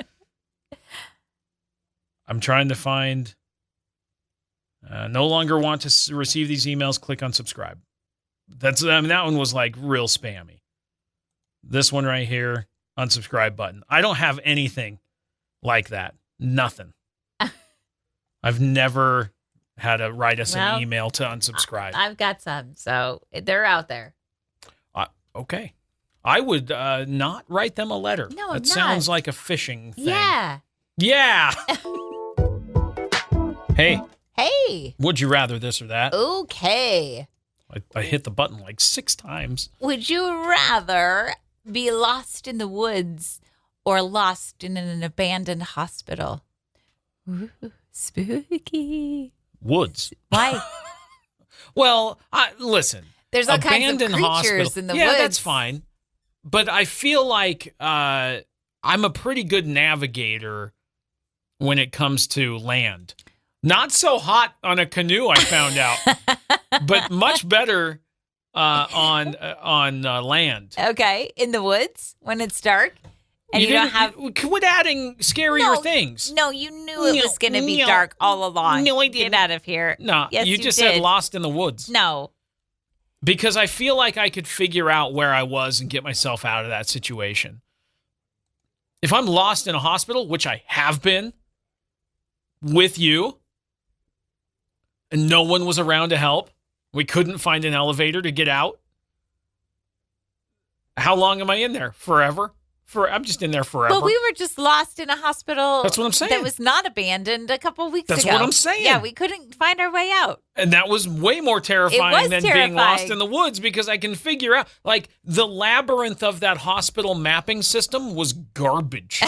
I'm trying to find. No longer want to receive these emails. Click on subscribe. That one was like real spammy. This one right here, unsubscribe button. I don't have anything like that. Nothing. I've never had to write us an email to unsubscribe. I've got some, so they're out there. Okay. I would not write them a letter. No, that sounds like a phishing thing. Yeah. Yeah. Hey. Hey. Would you rather this or that? Okay. I hit the button like 6 times. Would you rather be lost in the woods or lost in an abandoned hospital? Ooh, spooky. Woods. Why? Well, listen. There's all kinds of creatures hospital. in the yeah, woods. That's fine. But I feel like I'm a pretty good navigator when it comes to land. Not so hot on a canoe, I found out, but much better on land. Okay, in the woods when it's dark, and you don't have. Quit adding scarier things. No, you knew it was going to be dark all along. No, I didn't. Get out of here. No, yes, you just did. said lost in the woods. No, because I feel like I could figure out where I was and get myself out of that situation. If I'm lost in a hospital, which I have been with you, and no one was around to help, we couldn't find an elevator to get out. How long am I in there? Forever? I'm just in there forever. But we were just lost in a hospital. That's what I'm saying. That was not abandoned a couple of weeks ago. That's what I'm saying. Yeah, we couldn't find our way out. And that was way more terrifying than being lost in the woods because I can figure out, like, the labyrinth of that hospital mapping system was garbage.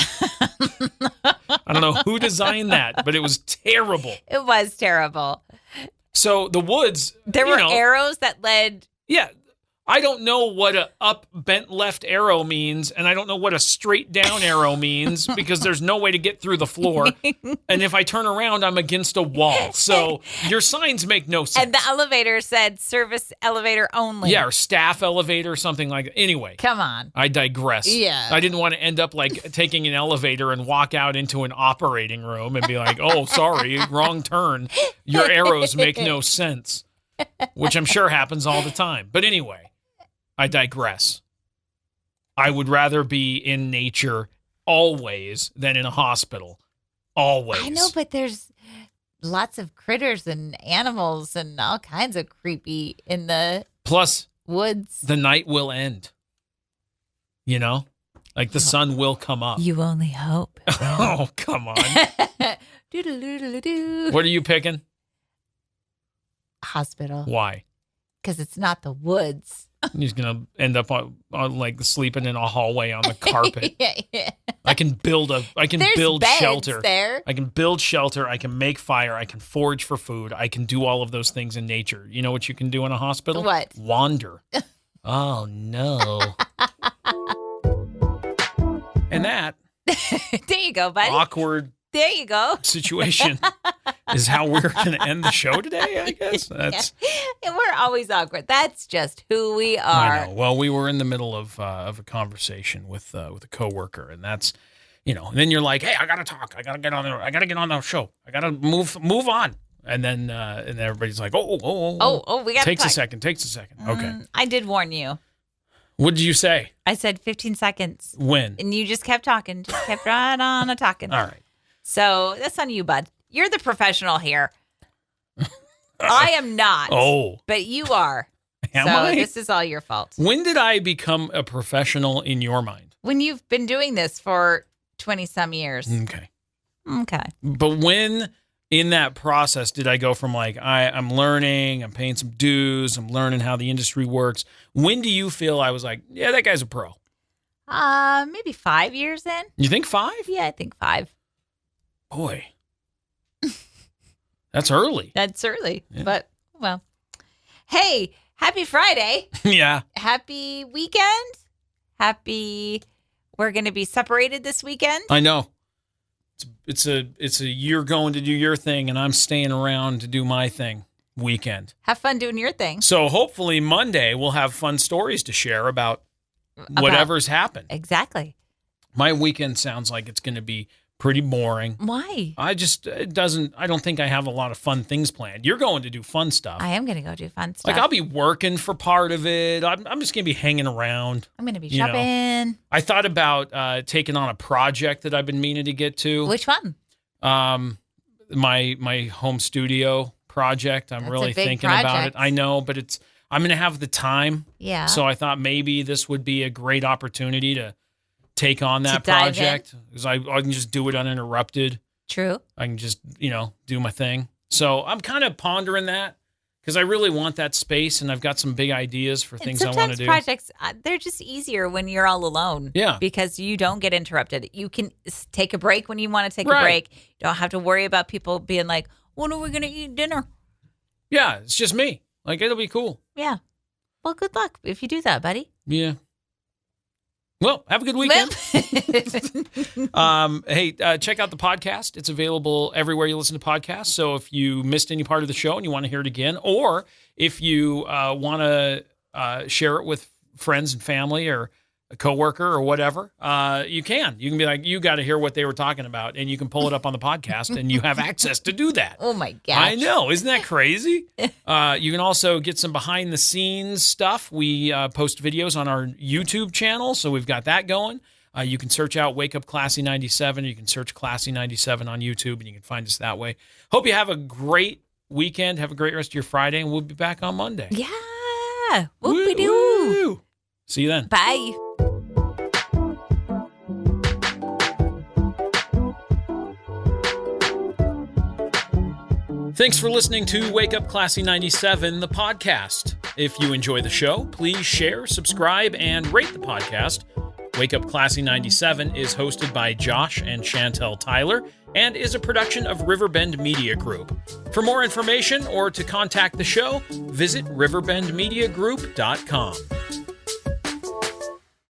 I don't know who designed that, but it was terrible. It was terrible. So the woods. There were arrows that led. Yeah. I don't know what a up bent left arrow means, and I don't know what a straight down arrow means because there's no way to get through the floor. And if I turn around, I'm against a wall. So your signs make no sense. And the elevator said service elevator only. Yeah, or staff elevator, something like that. Anyway. Come on. I digress. Yeah. I didn't want to end up like taking an elevator and walk out into an operating room and be like, oh, sorry, wrong turn. Your arrows make no sense, which I'm sure happens all the time. But anyway. I digress. I would rather be in nature always than in a hospital. Always. I know, but there's lots of critters and animals and all kinds of creepy in the woods. The night will end. You know? Like the sun will come up. You only hope. Oh, come on. What are you picking? Hospital. Why? Because it's not the woods. He's going to end up on like sleeping in a hallway on the carpet. Yeah. I can build There's beds shelter. there. I can build shelter. I can make fire. I can forage for food. I can do all of those things in nature. You know what you can do in a hospital? What? Wander. Oh, no. And that There you go, buddy. awkward There you go. situation is how we're going to end the show today, I guess. That's And we're always awkward. That's just who we are. I know. Well, we were in the middle of a conversation with a coworker, and that's, and then you're like, hey, I got to talk. I got to get on there. I got to get on the show. I got to move on. And then everybody's like, Oh, we got to Takes a second. Okay. I did warn you. What did you say? I said 15 seconds. When? And you just kept talking. Just kept right on a talking. All right. So that's on you, bud. You're the professional here. I am not. Oh. But you are. Am so I? this is all your fault. When did I become a professional in your mind? When you've been doing this for 20-some years. Okay. Okay. But when in that process did I go from like, I'm learning, I'm paying some dues, I'm learning how the industry works. When do you feel I was like, yeah, that guy's a pro? Maybe 5 years in. You think 5? Yeah, I think 5. Boy. That's early. That's early. Yeah. But, well. Hey, happy Friday. Yeah. Happy weekend. We're going to be separated this weekend. I know. It's a you're going to do your thing and I'm staying around to do my thing weekend. Have fun doing your thing. So hopefully Monday we'll have fun stories to share about whatever's happened. Exactly. My weekend sounds like it's going to be pretty boring. Why? I don't think I have a lot of fun things planned. You're going to do fun stuff. I am going to go do fun stuff. Like I'll be working for part of it. I'm just going to be hanging around. I'm going to be shopping. I thought about taking on a project that I've been meaning to get to. Which one? My home studio project. I'm That's really a big thinking about it. project. I know, but I'm going to have the time. Yeah. So I thought maybe this would be a great opportunity to take on that dive project because I can just do it uninterrupted. True. I can just, do my thing. So I'm kind of pondering that because I really want that space and I've got some big ideas for things I want to Sometimes do. projects, they're just easier when you're all alone. Yeah. Because you don't get interrupted. You can take a break when you want to take Right. a break. You don't have to worry about people being like, when are we going to eat dinner? Yeah, it's just me. Like, it'll be cool. Yeah. Well, good luck if you do that, buddy. Yeah. Well, have a good weekend. Hey, check out the podcast. It's available everywhere you listen to podcasts. So if you missed any part of the show and you want to hear it again, or if you want to share it with friends and family or a coworker or whatever, you can. You can be like, you got to hear what they were talking about, and you can pull it up on the podcast, and you have access to do that. Oh, my gosh. I know. Isn't that crazy? You can also get some behind-the-scenes stuff. We post videos on our YouTube channel, so we've got that going. You can search out Wake Up Classy 97. You can search Classy 97 on YouTube, and you can find us that way. Hope you have a great weekend. Have a great rest of your Friday, and we'll be back on Monday. Yeah. Whoop-de-doo. Woo-woo. See you then. Bye. Thanks for listening to Wake Up Classy 97, the podcast. If you enjoy the show, please share, subscribe, and rate the podcast. Wake Up Classy 97 is hosted by Josh and Chantel Tyler and is a production of Riverbend Media Group. For more information or to contact the show, visit riverbendmediagroup.com.